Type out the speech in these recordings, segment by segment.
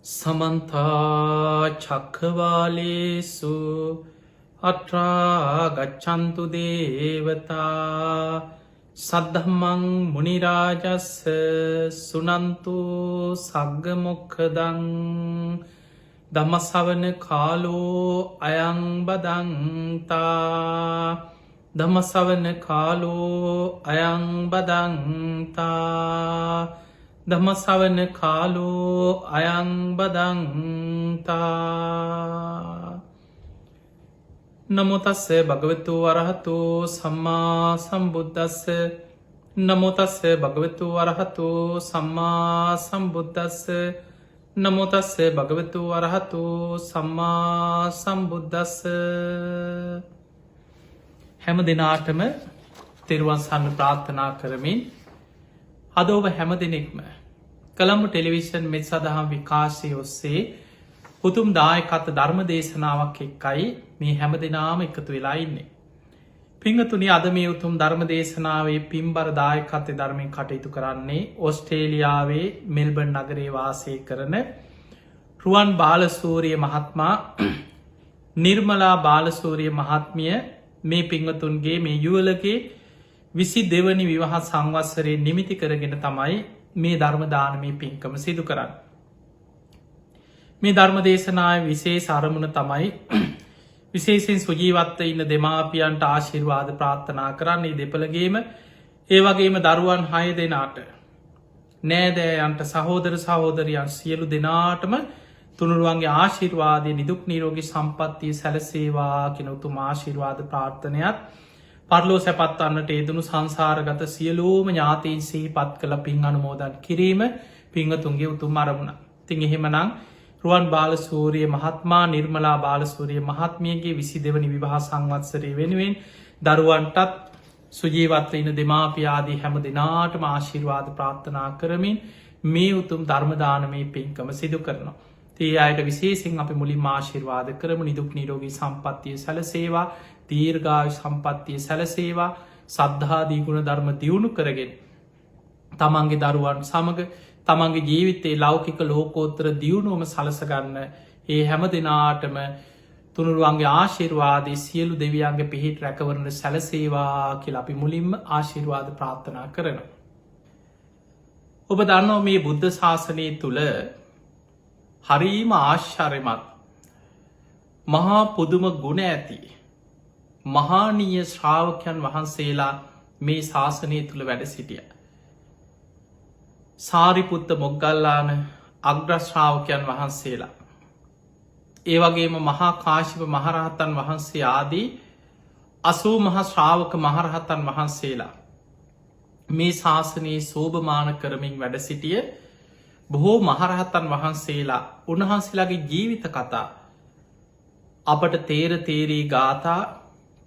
සමන්තා චක්ඛවාලේසු අත්‍රා ගච්ඡන්තු දේවතා සද්ධම්මං මුනි රාජස්ස සුනන්තු සග්ග මොක්ඛදං ධම්ම ශ්‍රවණ කාලෝ අයං බදන්තා ධම්ම ශ්‍රවණ කාලෝ අයං බදන්තා ධම්ම ශ්‍රවණ කාලෝ අයං බදන්තා. නමෝ තස්ස භගවතු වරහතෝ සම්මා සම්බුද්දස්ස නමෝ තස්ස භගවතු වරහතෝ සම්මා සම්බුද්දස්ස නමෝ තස්ස භගවතු වරහතෝ සම්මා සම්බුද්දස්ස. හැම දිනාටම තෙරුවන් සරණ ප්‍රාර්ථනා කරමින් අද ඔබ හැම දෙනෙක්ම කළඹ ටෙලිවිෂන් මෙත් සදහම් විකාශය ඔස්සේ උතුම් දායකත්ව ධර්ම දේශනාවක් එක්කයි මේ හැම දෙනාම එකතු වෙලා ඉන්නේ. පිංහතුනි, අද මේ උතුම් ධර්ම දේශනාවේ පින්බර දායකත්වය ධර්මයෙන් කටයුතු කරන්නේ ඔස්ට්‍රේලියාවේ මෙල්බර්න් නගරේ වාසය කරන රුවන් බාලසූරිය මහත්මයා, නිර්මලා බාලසූරිය මහත්මිය මේ පිංහතුන්ගේ මේ යුවලගේ 22 වනි විවාහ සංවත්සරයේ නිමිති කරගෙන තමයි මේ ධර්ම දානමය පින්කම සිදු කරන්න. මේ ධර්ම දේශනාවේ විශේෂ අරමුණ තමයි විශේෂයෙන් සුජීවත්ව ඉන්න දෙමාපියන්ට ආශිර්වාද ප්‍රාර්ථනා කරන්නේ දෙපළගේම, ඒ වගේම දරුවන් 6 දෙනාට, නෑදෑයන්ට, සහෝදර සහෝදරියන් සියලු දෙනාටම තුනුරුවන්ගේ ආශිර්වාදය, නිදුක් නිරෝගී සම්පන්නිය සැලසේවා කියන උතුම් ආශිර්වාද ප්‍රාර්ථනයත් පරලෝ සැපත්වන්නට ඒදුණු සංසාරගත සියලූම ඥාතීන් සිහිපත් කළ පින් අනුමෝදන් කිරීම පිංහතුන්ගේ උතුම් අරමුණ. තින් එහෙමනං රුවන් බාලසූරිය මහත්මා, නිර්මලා බාලසූරිය මහත්මියගේ 22 වනි විවාහ සංවත්සරය වෙනුවෙන් දරුවන්ටත් සුජීවත්ව ඉන්න දෙමාපියාදී හැම දෙනාටම ආශිර්වාද ප්‍රාර්ථනා කරමින් මේ උතුම් ධර්ම දානමය පින්කම සිදු කරනවා. ඒ අයට විශේෂයෙන් අපි මුලින්ම ආශිර්වාද කරමු. නිදුක් නිරෝගී සම්පන්නිය සැලසේවා, දීර්ඝායු සම්පන්නිය සැලසේවා, සද්ධාදී ගුණ ධර්ම දියුණු කරගෙන තමන්ගේ දරුවන් සමග තමන්ගේ ජීවිතයේ ලෞකික ලෝකෝත්තර දියුණුවම සලසගන්න ඒ හැම දෙනාටම තුනුරුවන්ගේ ආශිර්වාදයේ සියලු දෙවියන්ගේ පිහිට රැකවරණ සැලසේවා කියලා අපි මුලින්ම ආශිර්වාද ප්‍රාර්ථනා කරනවා. ඔබ දන්නවා මේ බුද්ධ ශාසනය තුල හරීම ආශ්චර්යමත් මහා පුදුම ගුණ ඇති මහානීය ශ්‍රාවකයන් වහන්සේලා මේ ශාසනය තුළ වැඩ සිටිය. සාරිපුත්ත මොග්ගල්ලාන අග්‍රශ්‍රාවකයන් වහන්සේලා, ඒ වගේම මහා කාශ්‍යප මහරහතන් වහන්සේ ආදී 80 මහා ශ්‍රාවක මහරහතන් වහන්සේලා මේ ශාසනයේ සෝභමාන කරමින් වැඩ සිටිය බොහෝ මහරහතන් වහන්සේලා, උන්වහන්සේලාගේ ජීවිත කතා අපට තේරී ගාථා,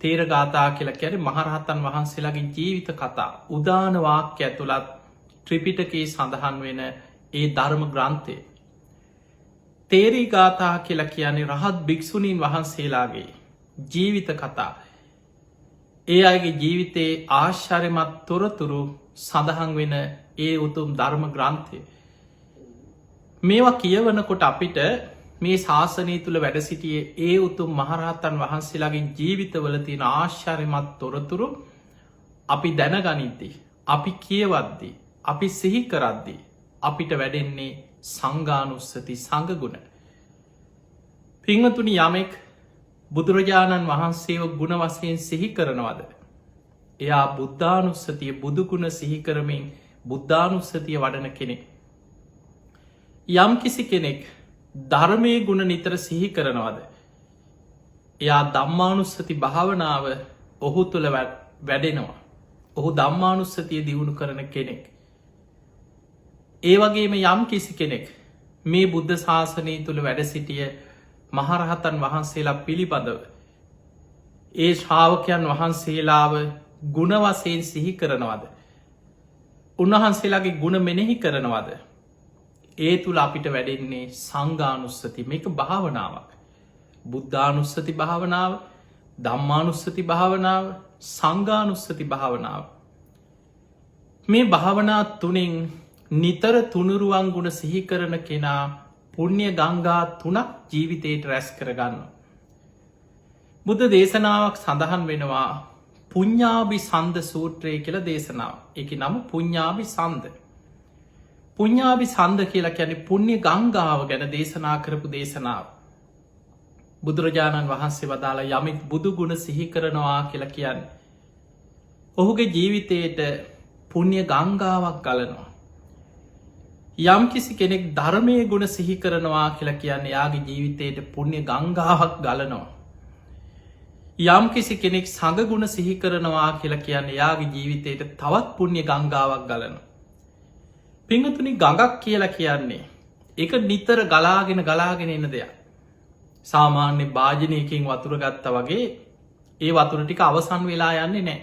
තේර ගාථා කියලා කියන්නේ මහරහතන් වහන්සේලාගේ ජීවිත කතා, උදාන වාක්‍ය ඇතුළත් ත්‍රිපිටකයේ සඳහන් වෙන ඒ ධර්ම ග්‍රන්ථය. තේරී ගාථා කියලා කියන්නේ රහත් භික්ෂුණීන් වහන්සේලාගේ ජීවිත කතා, ඒ අයගේ ජීවිතයේ ආශ්චර්යමත් තොරතුරු සඳහන් වෙන ඒ උතුම් ධර්ම ග්‍රන්ථය. මේවා කියවනකොට අපිට මේ ශාසනය තුළ වැඩ සිටියේ ඒ උතුම් මහරහතන් වහන්සේලාගේ ජීවිතවල තියෙන ආශ්චර්යමත් තොරතුරු අපි දැනගනිද්දී, අපි කියවද්දී, අපි සිහි කරද්දී අපිට වැඩෙන්නේ සංඝානුස්සති සංඝගුණ. පින්වතුනි, යමෙක් බුදුරජාණන් වහන්සේව ගුණ වශයෙන් සිහි කරනවද, එයා බුද්ධානුස්සතිය, බුදුගුණ සිහි කරමින් බුද්ධානුස්සතිය වඩන කෙනෙක්. යම් කිසි කෙනෙක් ධර්මයේ ගුණ නිතර සිහි කරනවද, එයා ධම්මානුස්සති භාවනාව ඔහු තුළ වැඩෙනවා. ඔහු ධම්මානුස්සතිය දියුණු කරන කෙනෙක්. ඒ වගේම යම් කිසි කෙනෙක් මේ බුද්ධ ශාසනය තුළ වැඩ සිටිය මහරහතන් වහන්සේලා පිළිබඳව, ඒ ශ්‍රාවකයන් වහන්සේලාව ගුණ වශයෙන් සිහි කරනවද, උන්වහන්සේලාගේ ගුණ මෙනෙහි කරනවද, ඒ තුළ අපිට වැඩෙන්නේ සංඝානුස්සති. මේක භාවනාවක්. බුද්ධානුස්සති භාවනාව, ධම්මානුස්සති භාවනාව, සංඝානුස්සති භාවනාව. මේ භාවනා තුනෙන් නිතර තුනුරුවන් ගුණ සිහි කරන කෙනා පුණ්‍ය ගංගා 3ක් ජීවිතයට රැස් කරගන්න. බුද්ධ දේශනාවක් සඳහන් වෙනවා පුඤ්ඤාභි සන්ද සූත්‍රය කියලා දේශනාව. ඒකේ නම පුඤ්ඤාභි සන්ද. පුඤ්ඤාභි සන්ද කියලා කියන්නේ පුණ්‍ය ගංගාව ගැන දේශනා කරපු දේශනාව. බුදුරජාණන් වහන්සේ වදාළ යමෙක් බුදු ගුණ සිහි කරනවා කියලා කියන්නේ ඔහුගේ ජීවිතයට පුණ්‍ය ගංගාවක් ගලනවා. යම් කිසි කෙනෙක් ධර්මය ගුණ සිහි කරනවා කියලා කියන්නේ යාගේ ජීවිතයට පුණ්‍ය ගංගාවක් ගලනවා. යම් කිසි කෙනෙක් සඟ ගුණ සිහි කරනවා කියලා කියන්නේ යාගේ ජීවිතයට තවත් පුණ්‍ය ගංගාවක් ගලනවා. පිංගතුනි ගඟක් කියලා කියන්නේ ඒක නිතර ගලාගෙන එන දෙයක්. සාමාන්‍ය භාජනයකින් වතුර ගත්ත වගේ ඒ වතුර ටික අවසන් වෙලා යන්නේ නෑ.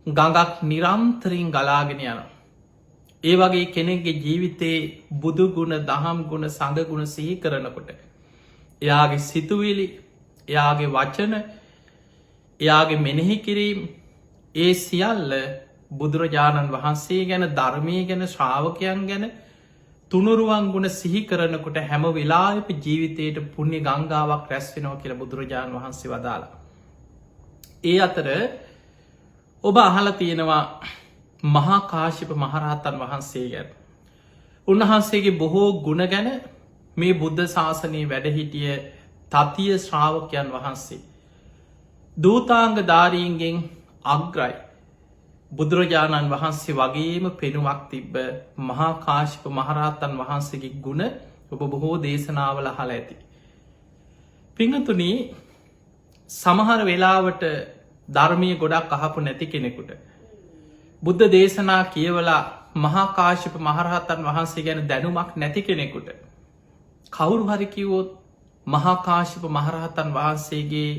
ගඟක් නිරන්තරයෙන් ගලාගෙන යනවා. ඒ වගේ කෙනෙක්ගේ ජීවිතේ බුදු ගුණ දහම් ගුණ සඟ ගුණ සිහි කරනකොට එයාගේ සිතුවිලි එයාගේ වචන එයාගේ මෙනෙහි කිරීම ඒ සියල්ල බුදුරජාණන් වහන්සේ ගැන ධර්මය ගැන ශ්‍රාවකයන් ගැන තුනුරුවන් ගුණ සිහි කරනකොට හැම වෙලාවෙම ජීවිතයට පුණ්‍ය ගංගාවක් රැස් වෙනවා කියලා බුදුරජාණන් වහන්සේ වදාළා. ඒ අතර ඔබ අහලා තියෙනවා මහා කාශ්‍යප මහරහතන් වහන්සේ ගැන. උන්වහන්සේගේ බොහෝ ගුණ ගැන මේ බුද්ධ ශාසනයේ වැඩ හිටිය තතිය ශ්‍රාවකයන් වහන්සේ දූතාංග ධාරීන්ගෙන් අග්‍රයි. බුදුරජාණන් වහන්සේ වගේම පෙනුමක් තිබ්බ මහා කාශ්‍යප මහරහතන් වහන්සේගේ ගුණ ඔබ බොහෝ දේශනාවල අහලා ඇති. පිංගතුනි සමහර වෙලාවට ධර්මය ගොඩක් අහපු නැති කෙනෙකුට බුද්ධ දේශනා කියවලා මහා කාශ්‍යප මහරහතන් වහන්සේ ගැන දැනුමක් නැති කෙනෙකුට කවුරු හරි කිව්වොත් මහා කාශ්‍යප මහරහතන් වහන්සේගේ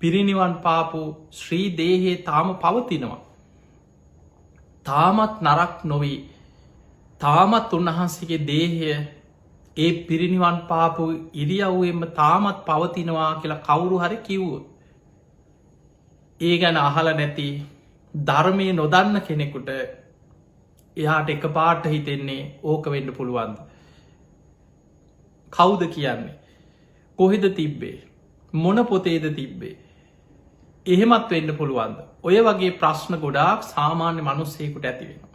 පිරිනිවන් පාපු ශ්‍රී දේහේ තාම පවතිනවා. තාමත් නරක් නොවී තාමත් උන්වහන්සේගේ දේහය ඒ පිරිනිවන් පාපු ඉරියව්වෙන්ම තාමත් පවතිනවා කියලා කවුරු හරි කිව්වොත් ඒ ගැන අහලා නැති ධර්මය නොදන්න කෙනෙකුට එයාට එක පාට හිතෙන්නේ ඕක වෙන්න පුළුවන්ද? කවුද කියන්නේ? කොහෙද තිබ්බේ? මොන පොතේද තිබ්බේ? එහෙමත් වෙන්න පුළුවන්ද? ඔය වගේ ප්‍රශ්න ගොඩාක් සාමාන්‍ය මනුස්සයෙකුට ඇති වෙනවා.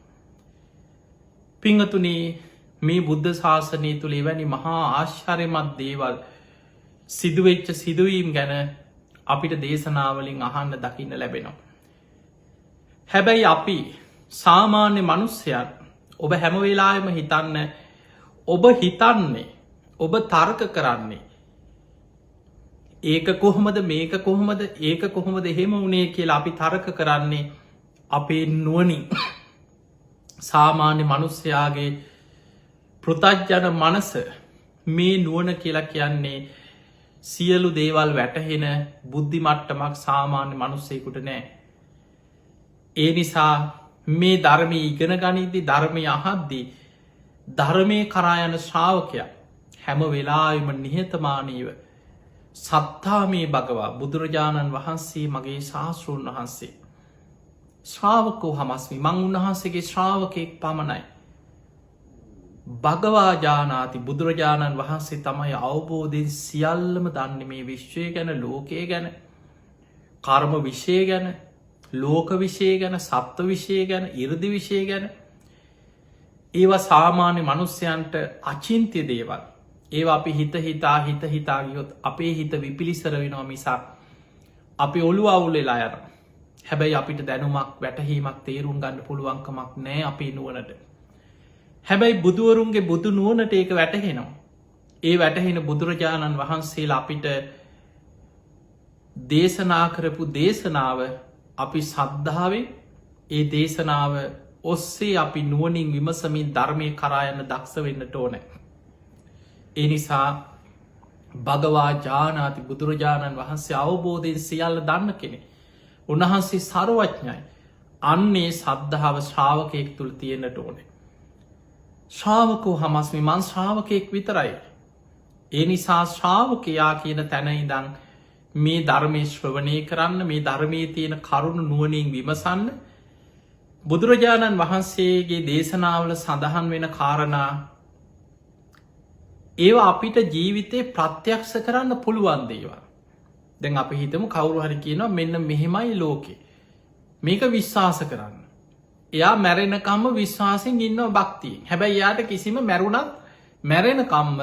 පිංගතුනි මේ බුද්ධ ශාසනය තුළ එවැනි මහා ආශ්චර්යමත් දේවල් සිදුවෙච්ච සිදුවීම් ගැන අපිට දේශනාවලින් අහන්න දකින්න ලැබෙනවා. හැබැයි අපි සාමාන්‍ය මනුස්සයන් ඔබ හැම වෙලාවෙම හිතන්න ඔබ හිතන්නේ ඔබ තර්ක කරන්නේ ඒක කොහොමද මේක කොහොමද ඒක කොහොමද එහෙම වුණේ කියලා අපි තර්ක කරන්නේ අපේ නුවණින්. සාමාන්‍ය මනුස්සයාගේ පෘථග්ජන මනස මේ නුවණ කියලා කියන්නේ සියලු දේවල් වැටහෙන බුද්ධි මට්ටමක් සාමාන්‍ය මනුස්සයෙකුට නෑ. ඒ නිසා මේ ධර්මය ඉගෙන ගනිද්දි ධර්මය අහද්දී ධර්මය කරා යන ශ්‍රාවකයා හැම වෙලාවෙම නිහතමානීව සත්තා මේ භගවා බුදුරජාණන් වහන්සේ මගේ ශාස්තෘන් වහන්සේ ශ්‍රාවකෝ හමස්මි මං උන්වහන්සේගේ ශ්‍රාවකයෙක් පමණයි. භගවාජානාති බුදුරජාණන් වහන්සේ තමයි අවබෝධයෙන් සියල්ලම දන්න මේ විශ්වය ගැන ලෝකය ගැන කර්ම විෂය ගැන ලෝක විෂය ගැන සත්ව විෂය ගැන ඉරදි විෂය ගැන ඒවා සාමාන්‍ය මනුස්්‍යයන්ට අචින්ත්‍ය දේවල් ඒවා අපි හිත හිතා ගියොත් අපේ හිත විපිලිසර වෙනවා මිසක් අපි ඔළුව අවුල් වෙලා යනවා. හැබැයි අපිට දැනුමක් වැටහීමක් තේරුම් ගන්න පුළුවන්කමක් නෑ අපේ නුවණට. හැබැයි බුදුවරුන්ගේ බුදු නුවණට ඒක වැටහෙනවා. ඒ වැටහෙන බුදුරජාණන් වහන්සේලා අපිට දේශනා කරපු දේශනාව අපි සද්ධාවෙන් ඒ දේශනාව ඔස්සේ අපි නුවණින් විමසමින් ධර්මය කරා යන දක්ෂ වෙන්නට ඕනේ. ඒ නිසා භගවා ජානාති බුදුරජාණන් වහන්සේ අවබෝධයෙන් සියල්ල දන්න කෙනෙක්. උන්වහන්සේ සර්වඥයි. අන්නේ සද්ධාව ශ්‍රාවකයෙක් තුළ තියෙන්නට ඕනේ. ශ්‍රාවකෝ හමස්මි මං ශ්‍රාවකයෙක් විතරයි. ඒ නිසා ශ්‍රාවකයා කියන තැන ඉඳන් මේ ධර්මය ශ්‍රවණය කරන්න මේ ධර්මයේ තියෙන කරුණු නුවණින් විමසන්න බුදුරජාණන් වහන්සේගේ දේශනාවල සඳහන් වෙන කාරණා ඒවා අපිට ජීවිතය ප්‍රත්‍යක්ෂ කරන්න පුළුවන් දේවා. දැන් අපි හිතම කවුරු හරි කියනවා මෙන්න මෙහෙමයි ලෝකෙ. මේක විශ්වාස කරන්න. එයා මැරෙනකම්ම විශ්වාසෙන් ඉන්න භක්තියෙන්. හැබැයි යාට කිසිම මැරුණත් මැරෙනකම්ම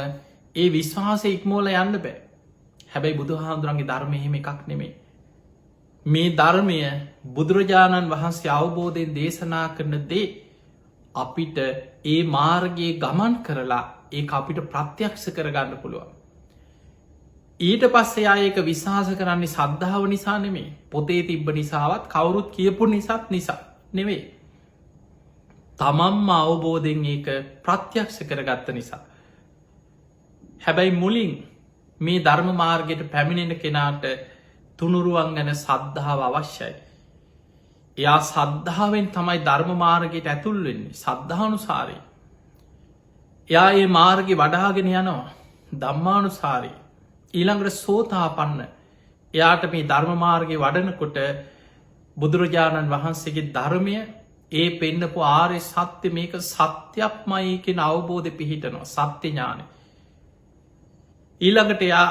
ඒ විශ්වාසය ඉක්මෝල යන්න බෑ. හැබැයි බුදු හාමුදුරන්ගේ ධර්මය එහෙම එකක් නෙමේ. මේ ධර්මය බුදුරජාණන් වහන්සේ අවබෝධයෙන් දේශනා කරන දේ අපිට ඒ මාර්ගයේ ගමන් කරලා ඒ අපිට ප්‍රත්‍යක්ෂ කරගන්න පුළුවන්. ඊට පස්සේ ආයක විශවාස කරන්නේ සද්ධාව නිසා නෙමේ. පොතේ තිබ්බ නිසාවත් කවුරුත් කියපු නිසාත් නිසා නෙවේ. තමම්ම අවබෝධයෙන් ඒක ප්‍රත්‍යක්ෂ කරගත්ත නිසා. හැබැයි මුලින් මේ ධර්ම මාර්ගයට පැමිණෙන කෙනාට තුනුරුවන් ගැන සද්ධාව අවශ්‍යයි. එයා සද්ධාවෙන් තමයි ධර්ම මාර්ගයට ඇතුල් වෙන්නේ. සද්ධානුසාරී. එයා ඒ මාර්ගය වඩාගෙන යනවා. ධම්මානුසාරී. ඊළඟට සෝතාපන්න. එයාට මේ ධර්ම මාර්ගය වඩනකොට බුදුරජාණන් වහන්සේගේ ධර්මය ඒ පෙන්නපු ආර්ය සත්‍ය මේක සත්‍යක්මයි කෙන අවබෝධ පිහිටනවා. සත්‍ය ඥානය. ඊළඟට එයා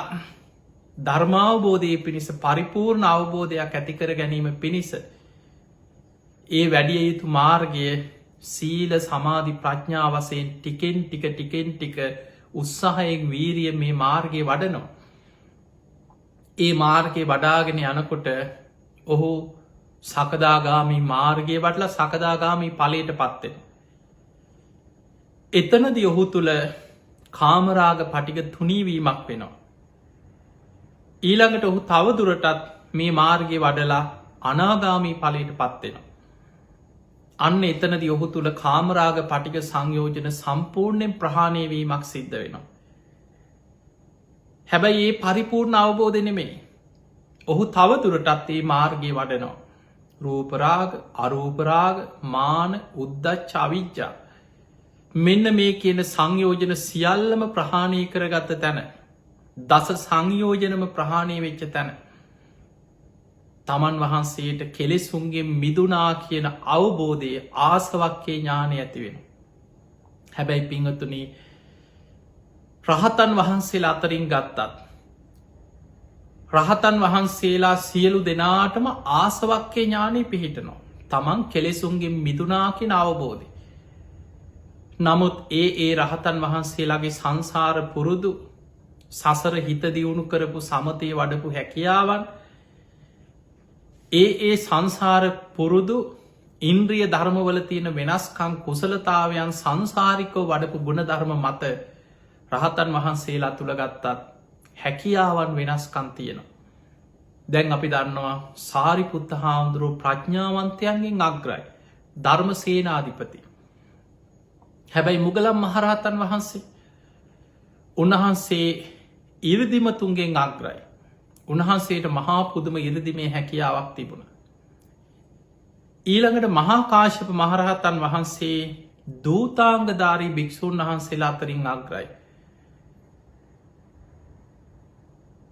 ධර්මාවබෝධය පිණිස පරිපූර්ණ අවබෝධයක් ඇතිකර ගැනීම පිණිස ඒ වැඩිය යුතු මාර්ගය සීල සමාධි ප්‍රඥා වසයෙන් ටිකෙන් ටික උත්සාහයෙන් වීරිය මේ මාර්ගය වඩනවා. ඒ මාර්ගය වඩාගෙන යනකොට ඔහු සකදාගාමී මාර්ගය වටල සකදාගාමී පලට පත්වෙන. එතනද ඔහු තුළ කාමරාග පටික තුනීවීමක් වෙනවා. ඊළඟට ඔහු තවදුරටත් මේ මාර්ගය වඩලා අනාගාමී පලට පත්වෙනවා. අන්න එතනද ඔහු තුළ කාමරාග පටික සංයෝජන සම්පූර්ණයෙන් ප්‍රහාණයවීමක් සිද්ධ වෙනවා. හැබැයි ඒ පරිපූර්ණ අවබෝධ නෙමෙයි. ඔහු තවදුරටත් ඒ මාර්ගය වඩනවා. රූපරාග අරූපරාග මාන උද්දච්ච අවිජ්ජා මෙන්න මේ කියන සංයෝජන සියල්ලම ප්‍රහාණය කරගත්ත තැන දස සංයෝජනම ප්‍රහාණය වෙච්ච තැන තමන් වහන්සේට කෙලෙසුන්ගේ මිදුනා කියන අවබෝධය ආසවක්කේ ඥානය ඇතිවෙන. හැබැයි පිංහතුනී රහතන් වහන්සේලා අතරින් ගත්තත්. රහතන් වහන්සේලා සියලු දෙනාටම ආසවක්කේ ඥානය පිහිටනවා. තමන් කෙලෙසුන්ගේ මිදුනාකින අවබෝධය. නමුත් ඒ රහතන් වහන්සේලාගේ සංසාර පුරුදු සසර හිත දියුණු කරපු සමතය වඩපු හැකියාවන් ඒ සංසාර පුරුදු ඉන්ද්‍රිය ධර්මවල තියෙන වෙනස්කං කුසලතාවයන් සංසාරිකෝ වඩපු ගුණ ධර්ම මත රහතන් වහන්සේලා තුළගත්තත් හැකියාවන් වෙනස්කන් තියෙනවා. දැන් අපි දන්නවා සාරිපුත්ත හාමුදුරුව ප්‍රඥාවන්තයන්ගෙන් අග්‍රයි. ධර්ම සේනාධිපති. හැබැයි මුගලම් මහරහතන් වහන්සේ උන්වහන්සේ ඉරදිමතුන්ගෙන් අග්‍රයි. උන්වහන්සේට මහා පුදුම ඉරදිමේ හැකියාවක් තිබුණ. ඊළඟට මහාකාශප මහරහතන් වහන්සේ දූතාංගධාරී භික්‍ෂූන් වහන්සේලා අතරින් අග්‍රයි.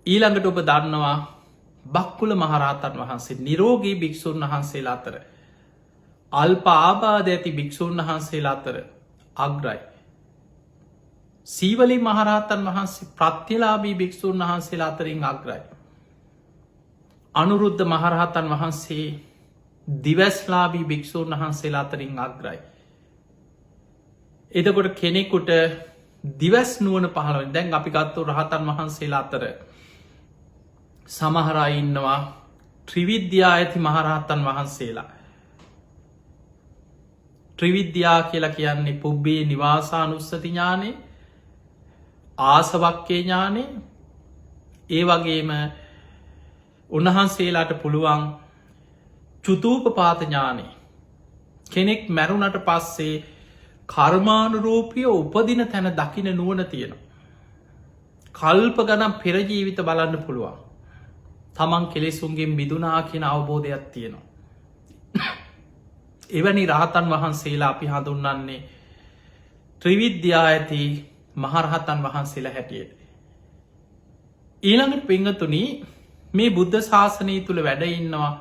ඊළඟට ඔබ දන්නවා බක්කුල මහරහතන් වහන්සේ නිරෝගී භික්‍ෂූන් වහන්සේලා අතර අල්ප ආබාධ ඇති භික්‍ෂූන් වහන්සේලා අතර අග්‍රයි. සීවලි මහරහතන් වහන්සේ ප්‍රත්්‍යලාබී භික්‍ෂූන් වහන්සේලා අතරින් අග්‍රයි. අනුරුද්ධ මහරහතන් වහන්සේ දිවස්ලාබී භික්‍ෂූන් වහන්සේලා අතරින් අග්‍රයි. එතකොට කෙනෙකුට දිවස් නුවන පහළව දැන් අපි ගත්තු රහතන් වහන්සේලා අතර සමහරා ඉන්නවා ත්‍රිවිද්‍යා ඇති මහරහතන් වහන්සේලා. ත්‍රිවිද්‍යා කියලා කියන්නේ පුබ්බේ නිවාසානුස්සති ඥානේ ආසවක්කේ ඥානේ ඒ වගේම උන්වහන්සේලාට පුළුවන් චුතූපපාත ඥානේ කෙනෙක් මැරුණට පස්සේ කර්මානුරූපිය උපදින තැන දකින නුවන තියෙනවා. කල්ප ගනම් පෙරජීවිත බලන්න පුළුවන්. තමන් කෙලෙසුන්ගේ මිදුනා කියන අවබෝධයක් තියෙනවා. එවැනි රහතන් වහන්සේලා අපි හඳුන්නන්නේ ත්‍රිවිද්‍යා ඇති මහරහතන් වහන්සේලා හැටියට. ඊළඟට පිංහතුනී මේ බුද්ධ ශාසනය තුළ වැඩඉන්නවා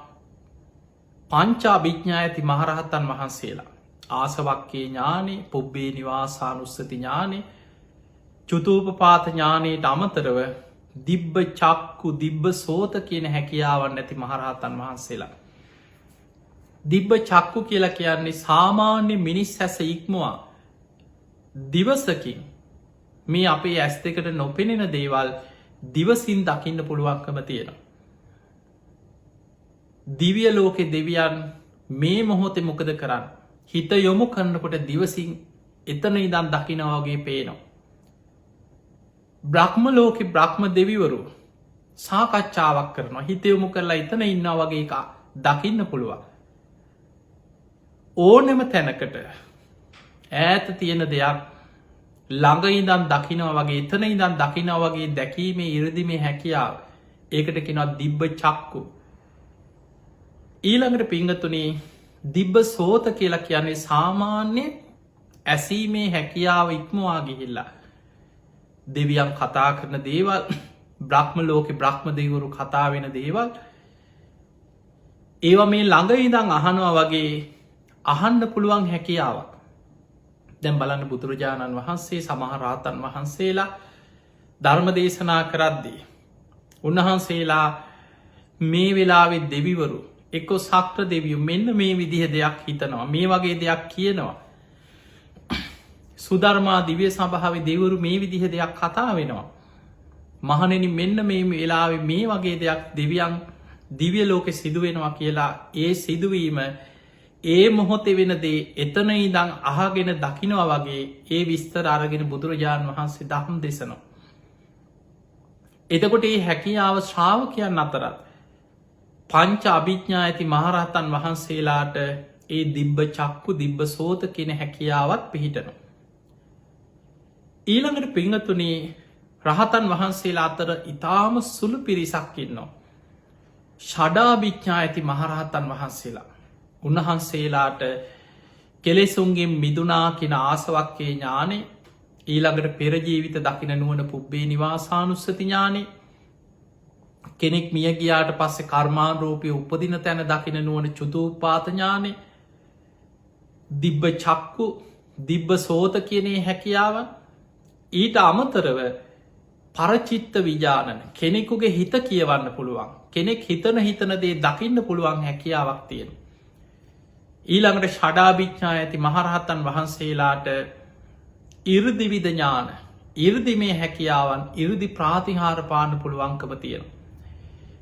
පංචාභිඥා ඇති මහරහතන් වහන්සේලා. ආසවක්කේ ඥානේ පුබ්බේ නිවාසානුස්සති ඥානේ චුතූපපාත ඥානයට අමතරව දිබ්බ චක්කු දිබ්බ සෝත කියන හැකියාවන් නැති මහරහතන් වහන්සේලා. දිබ්බ චක්කු කියලා කියන්නේ සාමාන්‍ය මිනිස් ඇස ඉක්මවා දිවසකින් මේ අපේ ඇස් දෙකට නොපෙනෙන දේවල් දිවසින් දකින්න පුළුවන්කම තියෙන. දිවිය ලෝකෙ දෙවියන් මේ මොහොතේ මොකද කරන්න හිත යොමු කරන්නකොට දිවසින් එතන ඉදන් දකිනවාගේ පේනවා. බ්‍රහ්ම ලෝකෙ බ්‍රහ්ම දෙවිවරු සාකච්ඡාවක් කරනවා හිත යොමු කරලා එතන ඉන්න වගේ එක දකින්න පුළුවන්. ඕනෙම තැනකට ඈත තියෙන දෙයක් ළඟ ඉදන් දකිනවා වගේ එතන ඉදන් දකිනවා වගේ දැකීමේ ඉරදිමේ හැකියාව ඒකට කෙනවත් දිබ්බ චක්කු. ඊළඟට පිංගතුනේ දිබ්බ සෝත කියලා කියන්නේ සාමාන්‍ය ඇසීමේ හැකියාව ඉක්මවා ගිහිල්ලා දෙවියන් කතා කරන දේවල් බ්‍රහ්ම ලෝකෙ බ්‍රහ්ම දෙවරු කතා වෙන දේවල් ඒව මේ ළඟ ඉදං අහනවා වගේ අහන්න පුළුවන් හැකියාවක්. දැන් බලන්න බුදුරජාණන් වහන්සේ සමහරහතන් වහන්සේලා ධර්ම දේශනා කරද්දී උන්වහන්සේලා මේ වෙලාවෙ දෙවිවරු එක්කො සක්‍ර දෙවියු මෙන්න මේ විදිහ දෙයක් හිතනවා මේ වගේ දෙයක් කියනවා. සුධර්මා දිවිය සභාවේ දෙවරු මේ විදිහ දෙයක් කතා වෙනවා. මහනෙන මෙන්න මේ වෙලාවෙ මේ වගේ දෙයක් දෙවියන් දිවිය ලෝකෙ සිදුවෙනවා කියලා ඒ සිදුවීම ඒ මොහොතෙ වෙන දේ එතන ඉදං අහගෙන දකිනවා වගේ ඒ විස්තර අරගෙන බුදුරජාණන් වහන්සේ දහම් දෙසනවා. එතකොට ඒ හැකියාව ශ්‍රාවකයන් අතරත් පංච අභිඥා ඇති මහරහතන් වහන්සේලාට ඒ දිබ්බ චක්කු දිබ්බ සෝත කියන හැකියාවත් පිහිටනවා. ඊළඟට පිංගතුනේ රහතන් වහන්සේලා අතර ඉතාම සුළු පිරිසක් ඉන්නවා. ෂඩාභිඥා ඇති මහරහතන් වහන්සේලා උන්වහන්සේලාට කෙලෙසුන්ගෙන් මිදුනා කියෙන ආසවක්කේ ඥානෙ ඊළඟට පෙරජීවිත දකින නුවන පුබ්බේ නිවාසානුස්සති ඥානෙ කෙනෙක් මිය ගියාට පස්සේ කර්මාරෝපය උපදින තැන දකින නුවන චුතූපාත ඥානෙ දිබ්බ චක්කු දිබ්බ සෝත කියනේ හැකියාවන් ඊට අමතරව පරචිත්ත විජානන කෙනෙකුගේ හිත කියවන්න පුළුවන් කෙනෙක් හිතන හිතනදේ දකින්න පුළුවන් හැකියාවක් තියෙන. ඊළඟට ෂඩාභිච්ඥා ඇති මහරහත්තන් වහන්සේලාට ඉරදිවිධ ඥාන ඉරදි මේ හැකියාවන් ඉරදි ප්‍රාතිහාර පාන්න පුළුවන්කම තියෙන.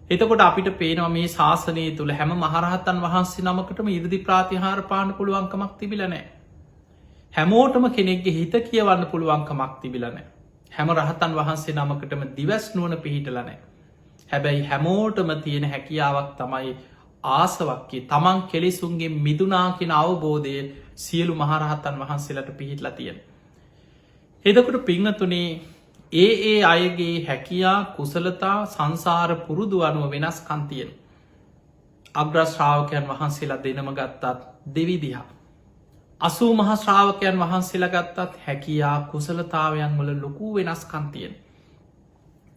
එතකොට අපිට පේනවා මේ ශාසනය තුළ හැම මහරහත්තන් වහන්සේ නමකටම ඉරදි ප්‍රාතිහාර පාන්න පුළුවන්කමක් තිබිලනෑ. හැමෝටම කෙනෙක්ගේ හිත කියවන්න පුළුවන්කමක් තිබිලනෑ. හැම රහතන් වහන්සේ නමකටම දිවස් නුවන පිහිටලනෑ. හැබැයි හැමෝටම තියෙන හැකියාවක් තමයි ආසවක්කේ තමන් කෙලෙසුන්ගේ මිදුනාකින අවබෝධය සියලු මහරහතන් වහන්සේලට පිහිටලා තියෙන. එදකොට පිංහතුනේ ඒ අයගේ හැකියා කුසලතා සංසාර පුරුදු අනුව වෙනස් කන්තියෙන්. අග්‍රශ්‍රාවකයන් වහන්සේලා දෙනම ගත්තත් දෙවිදිහා. 80 මහ ශ්‍රාවකයන් වහන්සේලා ගත්තත් හැකියා කුසලතාවයන් වල ලොකු වෙනස්කම් තියෙන.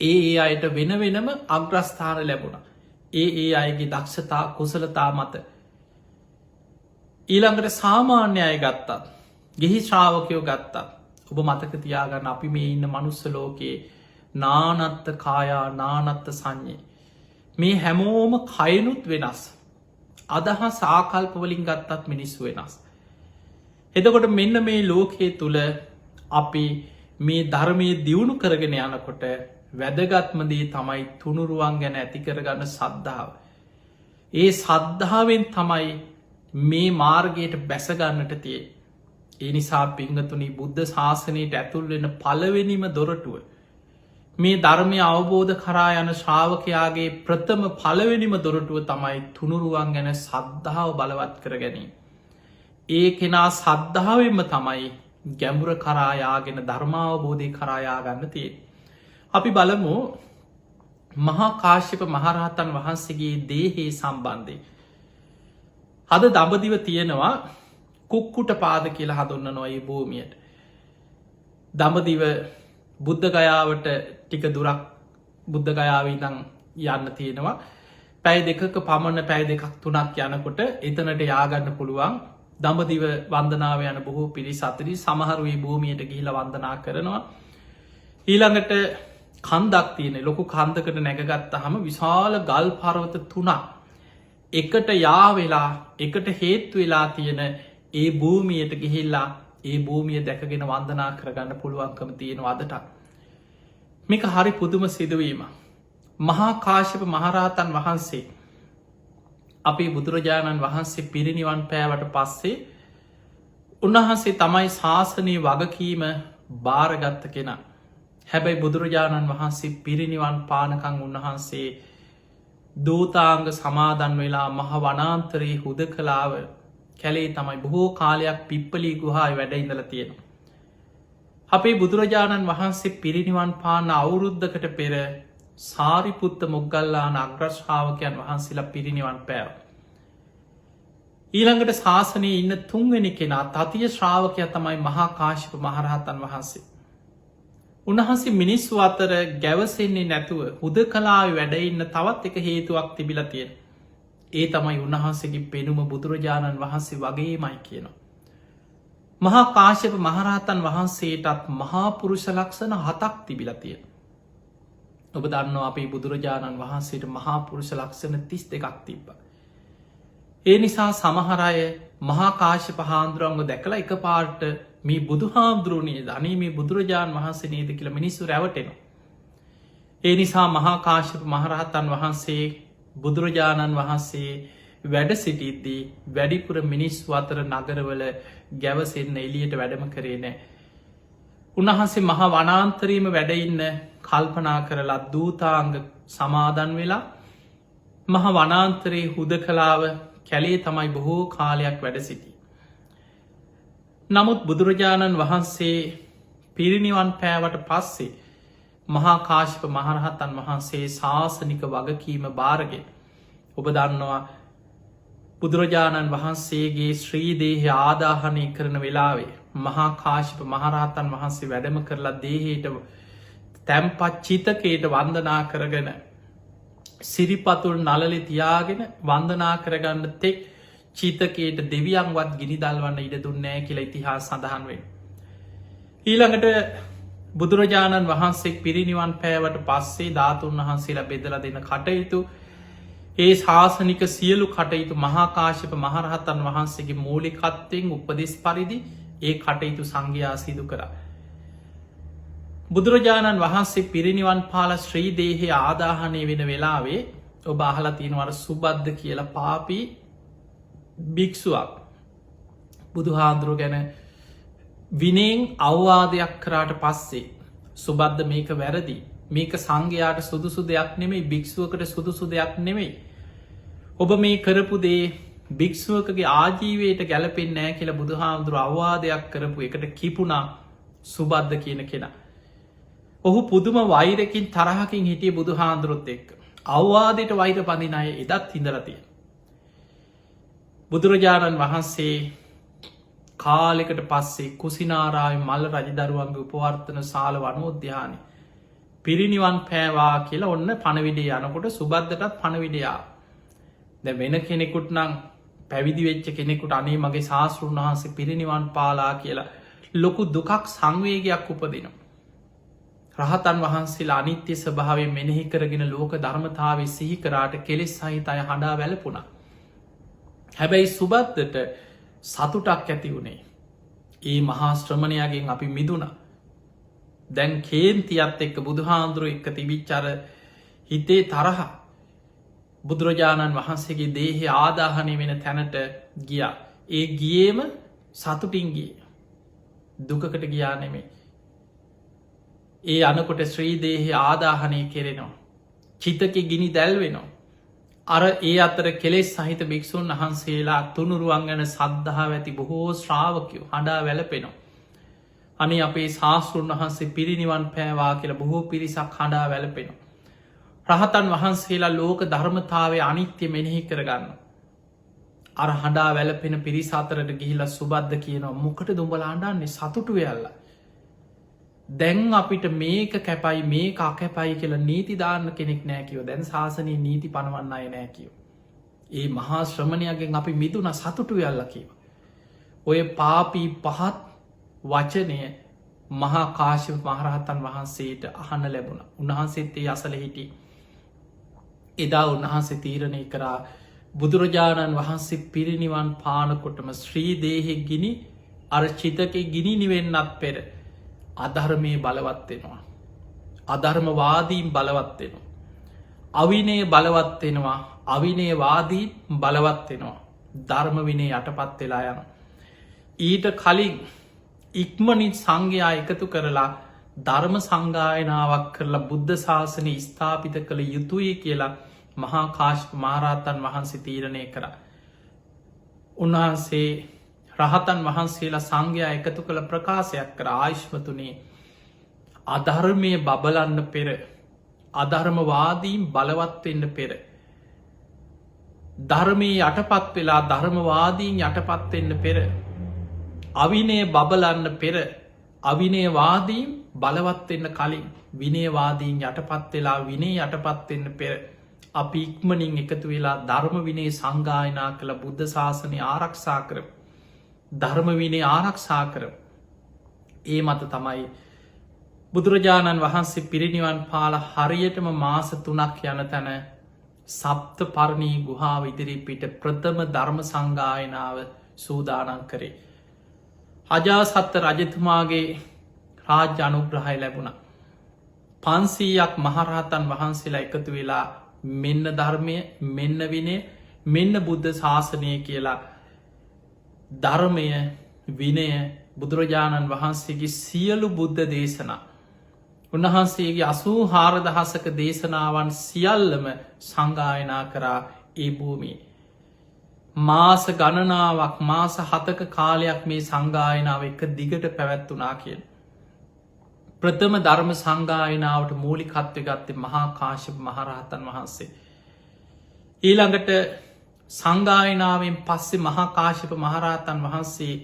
ඒ අයට වෙන වෙනම අග්‍රස්ථාන ලැබුණා. ඒ අයගේ දක්ෂතා කුසලතා මත. ඊළඟට සාමාන්‍ය අය ගත්තත් ගිහි ශ්‍රාවකයෝ ගත්තත් ඔබ මතක තියාගන්න අපි මේ ඉන්න මනුස්ස ලෝකයේ නානත්ත කායා නානත්ත සංඥේ මේ හැමෝම කයනුත් වෙනස්. අදහස් ආකල්පවලින් ගත්තත් මිනිස්සු වෙනස්. එතකොට මෙන්න මේ ලෝකයේ තුළ අපි මේ ධර්මය දියුණු කරගෙන යනකොට වැදගත්මදී තමයි තුනුරුවන් ගැන ඇතිකරගන්න සද්ධාව. ඒ සද්ධාවෙන් තමයි මේ මාර්ගයට බැසගන්නට තිය. ඒ නිසා පිංහතුනි බුද්ධ ශාසනයට ඇතුල්වෙන පළවෙනිම දොරටුව. මේ ධර්මය අවබෝධ කරා යන ශ්‍රාවකයාගේ ප්‍රථම පළවෙනිම දොරටුව තමයි තුනුරුවන් ගැන සද්ධාව බලවත් කර ගැනීම. ඒ කෙනා සද්ධාවෙන්ම තමයි ගැඹුර කරායාගෙන ධර්මාවබෝධය කරායාගන්න තිය. අපි බලමු මහා කාශ්‍යප මහරහතන් වහන්සේගේ දේහේ සම්බන්ධය. අද දඹදිව තියෙනවා කුක්කුට පාද කියලා හඳුන්න නොයි භූමියට. දඹදිව බුද්ධ ගයාවට ටික දුරක් බුද්ධ ගයාවී දං යන්න තියෙනවා. පැයි දෙකක පමණ පැයි දෙකක් තුනක් යනකොට එතනට යාගන්න පුළුවන් දඹදිව වන්දනාව යන බොහෝ පිරි සතරි සමහරුවේ භූමියයට ගිහිල වන්දනා කරනවා. ඊළඟට කන්දක් තියෙන ලොකු කන්දකට නැගගත්තහම විශාල ගල් පරවත 3ක් එකට යාවෙලා එකට හේත්තු වෙලා තියෙන ඒ භූමියයට ගිහිල්ලා ඒ භූමිය දැකගෙන වන්දනා කරගන්න පුළුවන්කම තියෙන අදටත්. මේක හරි පුදුම සිදුවීම. මහා කාශ්‍යප මහරහතන් වහන්සේ අපේ බුදුරජාණන් වහන්සේ පිරිනිවන් පෑවට පස්සේ උන්වහන්සේ තමයි ශාසනය වගකීම භාරගත්ත කෙනා. හැබැයි බුදුරජාණන් වහන්සේ පිරිනිවන් පානකං උන්වහන්සේ දූතාංග සමාදන් වෙලා මහ වනාන්තරයේ හුද කලාව කැලේ තමයි බොහෝ කාලයක් පිප්පලී ගුහායි වැඩ ඉඳල තියෙන. අපේ බුදුරජාණන් වහන්සේ පිරිනිවන් පාන අවුරුද්ධකට පෙර සාරිපුත්ත මොග්ගල්ලාන අග්‍රශ්ාවකයන් වහන්සේලා පිරිනිවන් පෑව. ඊළඟට ශාසනයේ ඉන්න තුන්වෙනි කෙනා තතිය ශ්‍රාවකය තමයි මහා කාශ්‍යප මහරහතන් වහන්සේ. උන්වහන්සේ මිනිස්සු අතර ගැවසෙන්නේ නැතුව හුද කලාව වැඩඉන්න තවත් එක හේතුවක් තිබිල තියෙන. ඒ තමයි උන්වහන්සේගේ පෙනුම බුදුරජාණන් වහන්සේ වගේ මයි කියනවා. මහා කාශ්‍යප මහරහතන් වහන්සේටත් මහා පුරුෂ ලක්ෂණ 7ක් තිබිල තියෙන. ඔබ දන්නවා අපේ බුදුරජාණන් වහන්සේට මහා පුරුෂ ලක්ෂණ 32ක් තිබ්බ. ඒ නිසා සමහරය මහා කාශ්‍යප හාමුදුරුවන්ව දැකලා එක පාට මේ බුදු හාමුදුරුවනේ ධනී මේ බුදුරජාණන් වහන්සේ නේද කියලා මිනිස්සු රැවටෙනවා. ඒ නිසා මහා කාශ්‍යප මහරහතන් වහන්සේ බුදුරජාණන් වහන්සේ වැඩ සිටිද්දී වැඩිපුර මිනිස්සු අතර නගරවල ගැවසෙන්න එලියට වැඩම කරේ නෑ. උන්වහන්සේ මහා වනාන්තරීම වැඩඉන්න කල්පනා කරලා දූතාංග සමාදන් වෙලා මහ වනාන්තරයේ හුද කලාව කැලේ තමයි බොහෝ කාලයක් වැඩ සිටි. නමුත් බුදුරජාණන් වහන්සේ පිරිනිවන් පෑවට පස්සේ මහා කාශ්‍යප මහරහතන් වහන්සේ ශාසනික වගකීම භාරගෙන ඔබ දන්නවා බුදුරජාණන් වහන්සේගේ ශ්‍රීදේහ ආදාහනය කරන වෙලාවේ මහා කාශ්‍යප මහරහතන් වහන්සේ වැඩම කරලා දේහයට තැම්පත් චිතකයට වන්දනා කරගෙන සිරිපතුල් නලලි තියාගෙන වන්දනා කරගන්න තෙක් චීතකයට දෙවියන්වත් ගිනි දල්වන්න ඉඩ දුන්නෑ කියලා ඉතිහාස සඳහන් වේ. ඊළඟට බුදුරජාණන් වහන්සේ පිරිනිවන් පෑවට පස්සේ ධාතුන් වහන්සේලා බෙදලා දෙන කටයුතු ඒ ශාසනික සියලු කටයුතු මහා කාශ්‍යප මහරහතන් වහන්සේගේ මූලිකත්වයෙන් උපදෙස් පරිදි ඒ කටයුතු සංඝයා සිදු කරා. බුදුරජාණන් වහන්සේ පිරිනිවන් පාල ශ්‍රී දේහය ආදාහනය වෙන වෙලාවේ ඔබ අහලා තියෙනවර සුබද්ද කියලා පාපී භික්ෂුවක් බුදු හාන්දුරුව ගැන විනයෙන් අවවාදයක් කරාට පස්සේ සුබද්ද මේක වැරදි මේක සංඝයාට සුදුසු දෙයක් නෙමෙයි භික්ෂුවකට සුදුසු දෙයක් නෙමෙයි. ඔබ මේ කරපු දේ භික්ෂුවකගේ ආජීවයට ගැලපෙන් නෑ කියලා බුදු හාමුදුරුව අවවාදයක් කරපු එකට කිපුණා සුබද්ද කියන කෙනා. ඔහු පුදුම වෛරකින් තරහකින් හිටිය බුදු හාන්දුරුවොත් එක්ක අවවාදයට වෛර පඳින අය එදත් හිඳරතිය. බුදුරජාණන් වහන්සේ කාලෙකට පස්සේ කුසිනාරාය මල්ල රජදරුවන්ගේ උපවර්තන සාල වනෝද්‍යානය පිරිනිවන් පෑවා කියලා ඔන්න පණවිඩේ යනකොට සුබද්දටත් පණවිඩයා දැ වෙන කෙනෙකුට නං පැවිදි වෙච්ච කෙනෙකුට අනේ මගේ ශාස්තෘන් වහන්සේ පිරිනිවන් පාලා කියලා ලොකු දුකක් සංවේගයක් උපදිනවා. රහතන් වහන්සේලා අනිත්‍ය ස්වභාවය මෙනෙහි කරගෙන ලෝක ධර්මතාව සිහිකරාට කෙලෙස් සහිත අය හඬා වැළපුුණා. හැබැයි සුබද්දට සතුටක් ඇති වුණේ ඒ මහා ශ්‍රමණයාගෙන් අපි මිදුණ දැන් කේන්තියත් එක්ක බුදුහාන්දුරුව එක්ක තිබිච්චර හිතේ තරහ බුදුරජාණන් වහන්සේගේ දේහය ආදාහනය වෙන තැනට ගිය ඒ ගියේම සතුටින්ගේ දුකකට ගියා නෙමේ ඒ අනකොට ශ්‍රී දේහය ආදාහනය කෙරෙනවා චිතක ගිනි දැල්වෙනවා අර ඒ අතර කෙලෙස් සහිත භික්‍ෂූන් වහන්සේලා තුනුරුවන් ගැන සද්ධහා ඇති බොහෝ ශ්‍රාවකයෝ හඬා වැලපෙනවා. අනි අපේ ශාස්තෘන් වහන්සේ පිරිනිවන් පෑවා කියල බොහෝ පිරිසක් හඬා වැලපෙනවා. රහතන් වහන්සේලා ලෝක ධර්මතාවය අනිත්‍ය මෙනෙහි කරගන්න. අර හඬා වැලපෙන පිරිස අතරට ගිහිලා සුබද්ද කියනවා මොකට දුඹල අඩන්නේ සතුටු වෙල්ල. දැන් අපිට මේක කැපයි මේ කැපයි කියලා නීති දාන්න කෙනෙක් නෑකිව දැන් ශාසනය නීති පනවන්න අය නෑකිව. ඒ මහා ශ්‍රමණයගෙන් අපි මිදුන සතුටු වෙල්ල කිව. ඔය පාපී පහත් වචනය මහා කාශ්‍යප මහරහතන් වහන්සේට අහන්න ලැබුණ. උන්වහන්සේත් ඒ අසල හිටි. එදා උන්වහන්සේ තීරණය කරා බුදුරජාණන් වහන්සේ පිරිනිවන් පානකොටම ශ්‍රීදේහෙ ගිනි අර්චිතක ගිනි නිවෙන්නත් පෙර අධර්මය බලවත්වෙනවා. අධර්මවාදීම් බලවත්වෙනවා. අවිනේ බලවත්වෙනවා. අවිනේ වාදී බලවත්වෙනවා. ධර්ම විනේ යටපත් වෙලා යන. ඊට කලින් ඉක්මනිත් සංඝයා එකතු කරලා ධර්ම සංගායනාවක් කරලා බුද්ධ ශාසනය ස්ථාපිත කළ යුතුයි කියලා මහා කාශ්‍යප මහරහතන් වහන්සේ තීරණය කර. උන්වහන්සේ රහතන් වහන්සේලා සංඝයා එකතු කළ ප්‍රකාශයක් කර ආයුෂ්මතුනේ අධර්මය බබලන්න පෙර අධර්මවාදීම් බලවත්වෙන්න පෙර ධර්මය යටපත් වෙලා ධර්මවාදීන් යටපත්වෙන්න පෙර අවිනේ බබලන්න පෙර අවිනේවාදීම් බලවත්වෙන්න කලින් විනේවාදීන් යටපත් වෙලා විනේ යටපත්වෙන්න පෙර අපි ඉක්මනින් එකතු වෙලා ධර්ම විනේ සංගායනා කළ බුද්ධ ශාසනය ආරක්ෂා කර ධර්ම විනේ ආරක්ෂා කර. ඒ මත තමයි බුදුරජාණන් වහන්සේ පිරිනිවන් පාල හරියටම මාස 3ක් යන තැන සප්ත පරණී ගුහාව ඉදිරි පිට ප්‍රථම ධර්ම සංගායනාව සූදානන් කරේ. අජාසත්ත රජතුමාගේ රාජ්‍ය අනුග්‍රහය ලැබුණ. 500ක් මහරහතන් වහන්සේලා එකතු වෙලා මෙන්න ධර්මය මෙන්න විනය මෙන්න බුද්ධ ශාසනය කියලා ධර්මය විනය බුදුරජාණන් වහන්සේගේ සියලු බුද්ධ දේශනා උන්වහන්සේගේ 84,000ක දේශනාවන් සියල්ලම සංගායනා කරා ඒ භූමියේ. මාස ගණනාවක් මාස 7ක කාලයක් මේ සංගායනාව එක දිගට පැවැත්වනා කියෙන්. ප්‍රථම ධර්ම සංගායනාවට මූලිකත්වය ගත්තේ මහා කාශ්‍යප මහරහතන් වහන්සේ. ඊළඟට සංගායනාවෙන් පස්සේ මහා කාශ්‍යප මහරහතන් වහන්සේ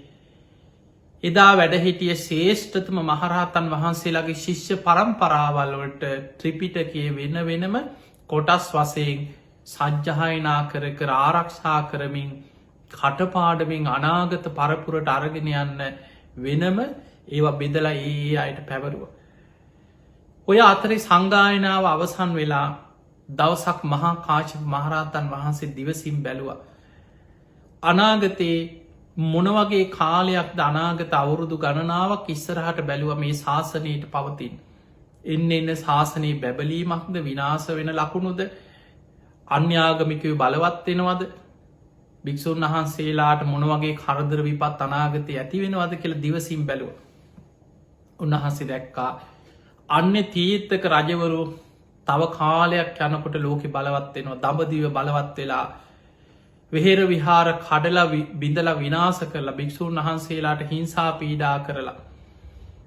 එදා වැඩහිටිය ශේෂ්ඨතම මහරහතන් වහන්සේලාගේ ශිෂ්‍ය පරම්පරාවල්වලට ත්‍රිපිටකය වෙන වෙනම කොටස් වසයෙන් සජ්්‍යහයනා කර ආරක්ෂා කරමින් කටපාඩමින් අනාගත පරපුරට අරගෙන යන්න වෙනම ඒවා බෙදලා ඒ අයට පැවරුව. ඔය අතරේ සංගායනාව අවසන් වෙලා දවසක් මහා කාශ්‍යප මහරහතන් වහන්සේ දිවසිම් බැලුව. අනාගතයේ මොනවගේ කාලයක් අනාගත අවුරුදු ගණනාවක් ඉස්සරහට බැලුව මේ ශාසනයට පවතින්. එන්න එන්න ශාසනයේ බැබලීමක්ද විනාස වෙන ලකුණුද අන්‍යාගමිකව බලවත්වෙනවද භික්‍ෂූන් වහන්සේලාට මොනවගේ කරදර විපත් අනාගතය ඇති වෙනවද කියල දිවසිම් බැලුව. උන්වහන්සේ දැක්කා අන්න තීත්තක රජවරු තව කාලයක් යනකොට ලෝකෙ බලවත්වෙනවා දඹදිව බලවත් වෙලා වෙහෙර විහාර කඩලා බිඳල විනාස කරලා භික්‍ෂූන් වහන්සේලාට හිංසා පීඩා කරලා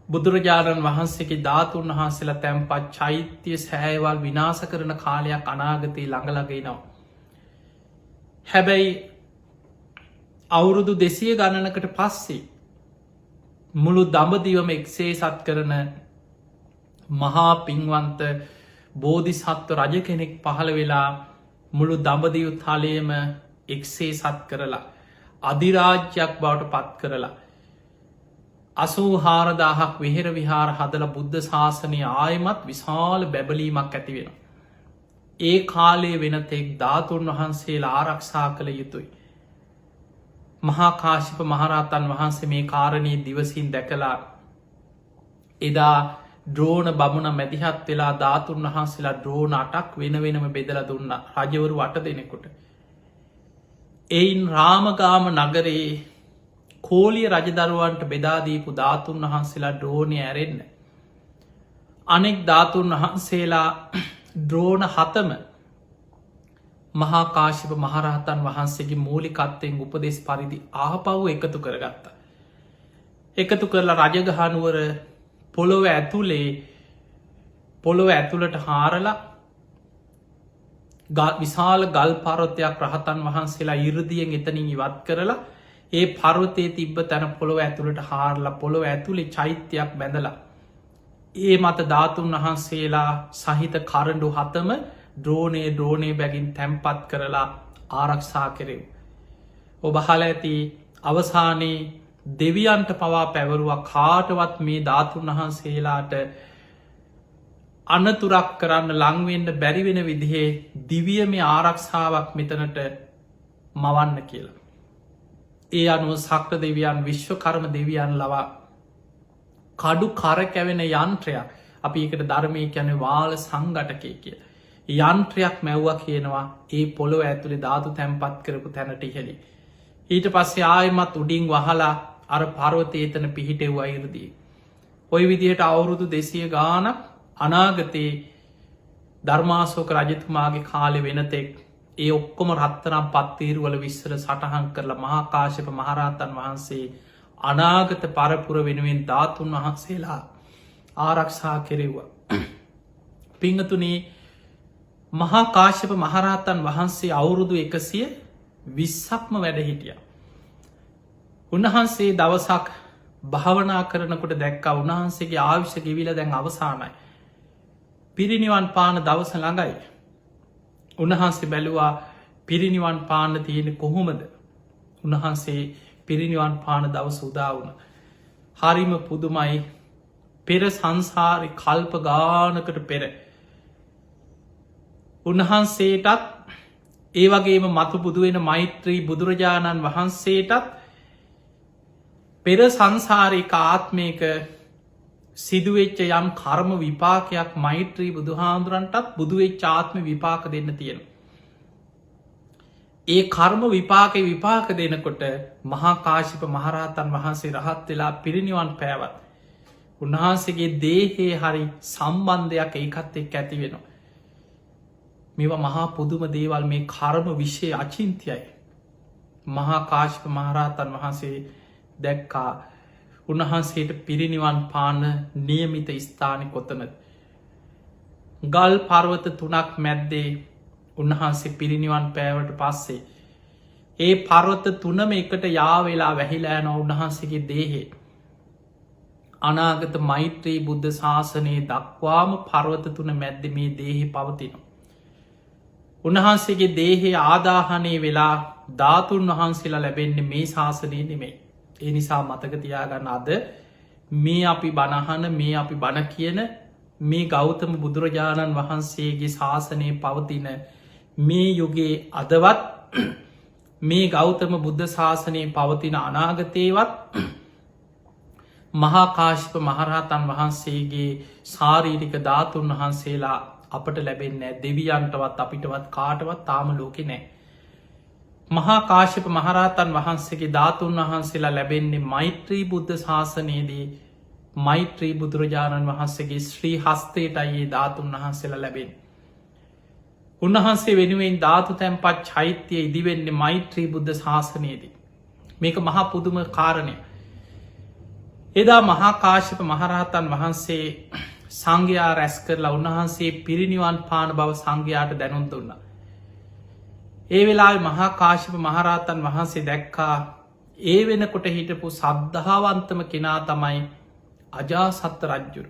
බුදුරජාණන් වහන්සේගේ ධාතුන් වහන්සේලා තැන්පත් චෛත්‍යය සෑවල් විනාස කරන කාලයක් අනාගතයේ ළඟලගෙනවා. හැබැයි අවුරුදු 200 ගණනකට පස්සේ මුළු දඹදිවම එක්සේ සත් කරන මහා පින්වන්ත බෝධිසත්ව රජ කෙනෙක් පහළ වෙලා මුළු දඹදිව තලයම එක්සේ සත් කරලා අධිරාජ්‍යයක් බවට පත් කරලා 84,000ක් වෙහෙර විහාර හදල බුද්ධ ශාසනය ආයමත් විශාල බැබලීමක් ඇති වෙන. ඒ කාලේ වෙනතෙක් ධාතුන් වහන්සේලා ආරක්ෂා කළ යුතුයි. මහා කාශ්‍යප මහරහතන් වහන්සේ මේ කාරණයේ දිවසින් දැකලා එදා ද්‍රෝණ බමුණ මැදිහත් වෙලා ධාතුන් වහන්සේලා ද්‍රෝණ 8ක් වෙන වෙනම බෙදලා දුන්න රජවරු 8 දෙනෙකුට. එයින් රාමගාම නගරයේ කෝලිය රජදරුවන්ට බෙදාදීපු ධාතුන් වහන්සේලා ද්‍රෝණය ඇරෙන්න. අනෙක් ධාතුන් වහන්සේලා ද්‍රෝණ 7ම මහා කාශ්‍යප මහරහතන් වහන්සේගේ මූලිකත්වයෙන් උපදෙස් පරිදි ආපව් එකතු කරගත්ත. එකතු කරලා රජගහනුවර පොළොව ඇතුළට හාරලා විශාල ගල් පරොත්තයක් රහතන් වහන්සේලා ඉරදියෙන් එතනින් ඉවත් කරලා ඒ පර්වතය තිබ්බ තැන පොළොව ඇතුළට හාරලා පොළොව ඇතුළේ චෛත්‍යයක් බැඳලා ඒ මත ධාතුන් වහන්සේලා සහිත කරඩු 7ම ද්‍රෝණය බැගින් තැම්පත් කරලා ආරක්ෂා කෙරෙව්. ඔබ හල ඇති අවසානයේ දෙවියන්ට පවා පැවරුවා කාටවත් මේ ධාතුන් වහන්සේලාට අනතුරක් කරන්න ලංවෙන්ඩ බැරිවෙන විදිහේ දිවිය මේ ආරක්ෂාවක් මෙතනට මවන්න කියලා. ඒ අනුව සක්‍ර දෙවියන් විශ්වකර්ම දෙවියන් ලවා කඩු කරකැවෙන යන්ත්‍රයක් අපි එකට ධර්මය කැන වාල සංගටකය කිය. යන්ත්‍රයක් මැව්වා කියනවා ඒ පොළොව ඇතුළේ ධාතු තැන්පත් කරපු තැනට ඉහලි. ඊට පස්සේ ආයමත් උඩින් වහලා අර පරවතේතන පිහිටෙව්වා ඉරදී. ඔය විදිහට අවුරුදු 200 ගානක් අනාගතයේ ධර්මාසෝක රජතුමාගේ කාලෙ වෙනතෙක් ඒ ඔක්කොම රත්තරම් පත්තීරුවල විස්සර සටහන් කරලා මහාකාශප මහරහතන් වහන්සේ අනාගත පරපුර වෙනුවෙන් ධාතුන් වහන්සේලා ආරක්ෂා කෙරෙව්වා. පිංහතුනේ මහාකාශප මහරහතන් වහන්සේ අවුරුදු 120ක්ම වැඩ හිටිය. උන්වහන්සේ දවසක් භාවනා කරනකොට දැක්ක උන්වහන්සේගේ ආවිශ්‍ය ගෙවිල දැන් අවසානයි. පිරිනිවන් පාන දවස ළඟයි. උන්වහන්සේ බැලුවා පිරිනිවන් පාන්න තියෙන කොහොමද. උන්වහන්සේ පිරිනිවන් පාන දවස උදා වුණ. හරිම පුදුමයි පෙර සංසාරි කල්ප ගානකට පෙර. උන්වහන්සේටත් ඒ වගේම මතු බුදුවෙන මෛත්‍රී බුදුරජාණන් වහන්සේටත් පෙර සංසාරික ආත්මයක සිදුවෙච්ච යම් කර්ම විපාකයක් මෛත්‍රී බුදුහාන්දුරන්ටත් බුදුවෙච් ආත්ම විපාක දෙන්න තියෙන. ඒ කර්ම විපාක දෙනකොට මහාකාශිප මහරහතන් වහන්සේ රහත් වෙලා පිරිනිවන් පෑවත්. උන්වහන්සේගේ දේහේ හරි සම්බන්ධයක් ඒකත් එක් ඇති වෙනවා. මේවා මහා පුදුම දේවල් මේ කර්ම විශ්ෂය අචින්තියයි. මහාකාශිප මහරහතන් වහන්සේ දැක්කා උන්වහන්සේට පිරිනිවන් පාන නියමිත ස්ථානය කොතනද. ගල් පර්වත 3ක් මැද්දේ උන්වහන්සේ පිරිනිවන් පෑවට පස්සේ. ඒ පර්වත 3ම එකට යාවෙලා වැහිලෑන උන්වහන්සේගේ දේහේ. අනාගත මෛත්‍රී බුද්ධ ශාසනයේ දක්වාම පර්වත 3 මැද්ද මේ දේහෙ පවතිනවා. උන්වහන්සේගේ දේහේ ආදාහනය වෙලා ධාතුන් වහන්සේලා ලැබෙන්නේ මේ ශාසනය නෙමෙයි. ඒ නිසා මතක තියාගන්න අද මේ අපි බණහන මේ අපි බණ කියන මේ ගෞතම බුදුරජාණන් වහන්සේගේ ශාසනය පවතින මේ යුගේ අදවත් මේ ගෞතම බුද්ධ ශාසනයේ පවතින අනාගතයවත් මහාකාශිප මහරහතන් වහන්සේගේ ශාරීරික ධාතුන් වහන්සේලා අපට ලැබෙන්නේ දෙවියන්ටවත් අපිටවත් කාටවත් තාම ලෝකෙ නෑ. මහාකාශිප මහරහතන් වහන්සේගේ ධාතුන් වහන්සේලා ලැබෙන්නේ මෛත්‍රී බුද්ධ ශාසනයේදී මෛත්‍රී බුදුරජාණන් වහන්සේගේ ශ්‍රී හස්තයටයි ඒ ධාතුන් වහන්සේලා ලැබෙන්. උන්වහන්සේ වෙනුවෙන් ධාතු තැන්පත් චෛත්‍යය ඉදිවෙන්නේ මෛත්‍රී බුද්ධ ශාසනයේදී. මේක මහා පුදුම කාරණය. එදා මහාකාශිප මහරහතන් වහන්සේ සංඝයා රැස් කරලා උන්වහන්සේ පිරිනිවන් පාන බව සංඝයාට දැනුම් දුන්නා. ඒ වෙලා මහාකාශිප මහරහතන් වහන්සේ දැක්කා ඒ වෙනකොට හිටපු සද්ධාවන්තම කෙනා තමයි අජාසත්ත රජ්ජුරු.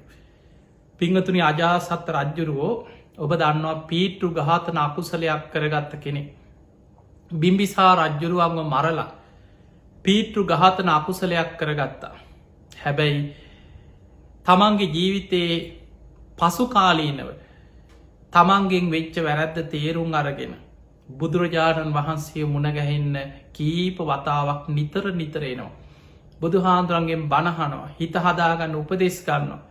පිංහතුනි අජාසත්ත රජ්ජුරුවෝ ඔබ දන්නවා පීට්ටු ගාතන අකුසලයක් කරගත්ත කෙනෙ. බිම්බිසා රජ්ජුරුවන්ව මරලා පීට්ටු ගාතන අකුසලයක් කරගත්තා. හැබැයි තමන්ගේ ජීවිතයේ පසුකාලීනව තමන්ගෙන් වෙච්ච වැරැද්ද තේරුම් අරගෙන බුදුරජාණන් වහන්සේ මුණගැහෙන්න කීප වතාවක් නිතර නිතරේනවා. බුදුහාන්දුරන්ගෙන් බණහනවා හිත හදාගන්න උපදෙස් ගන්නවා.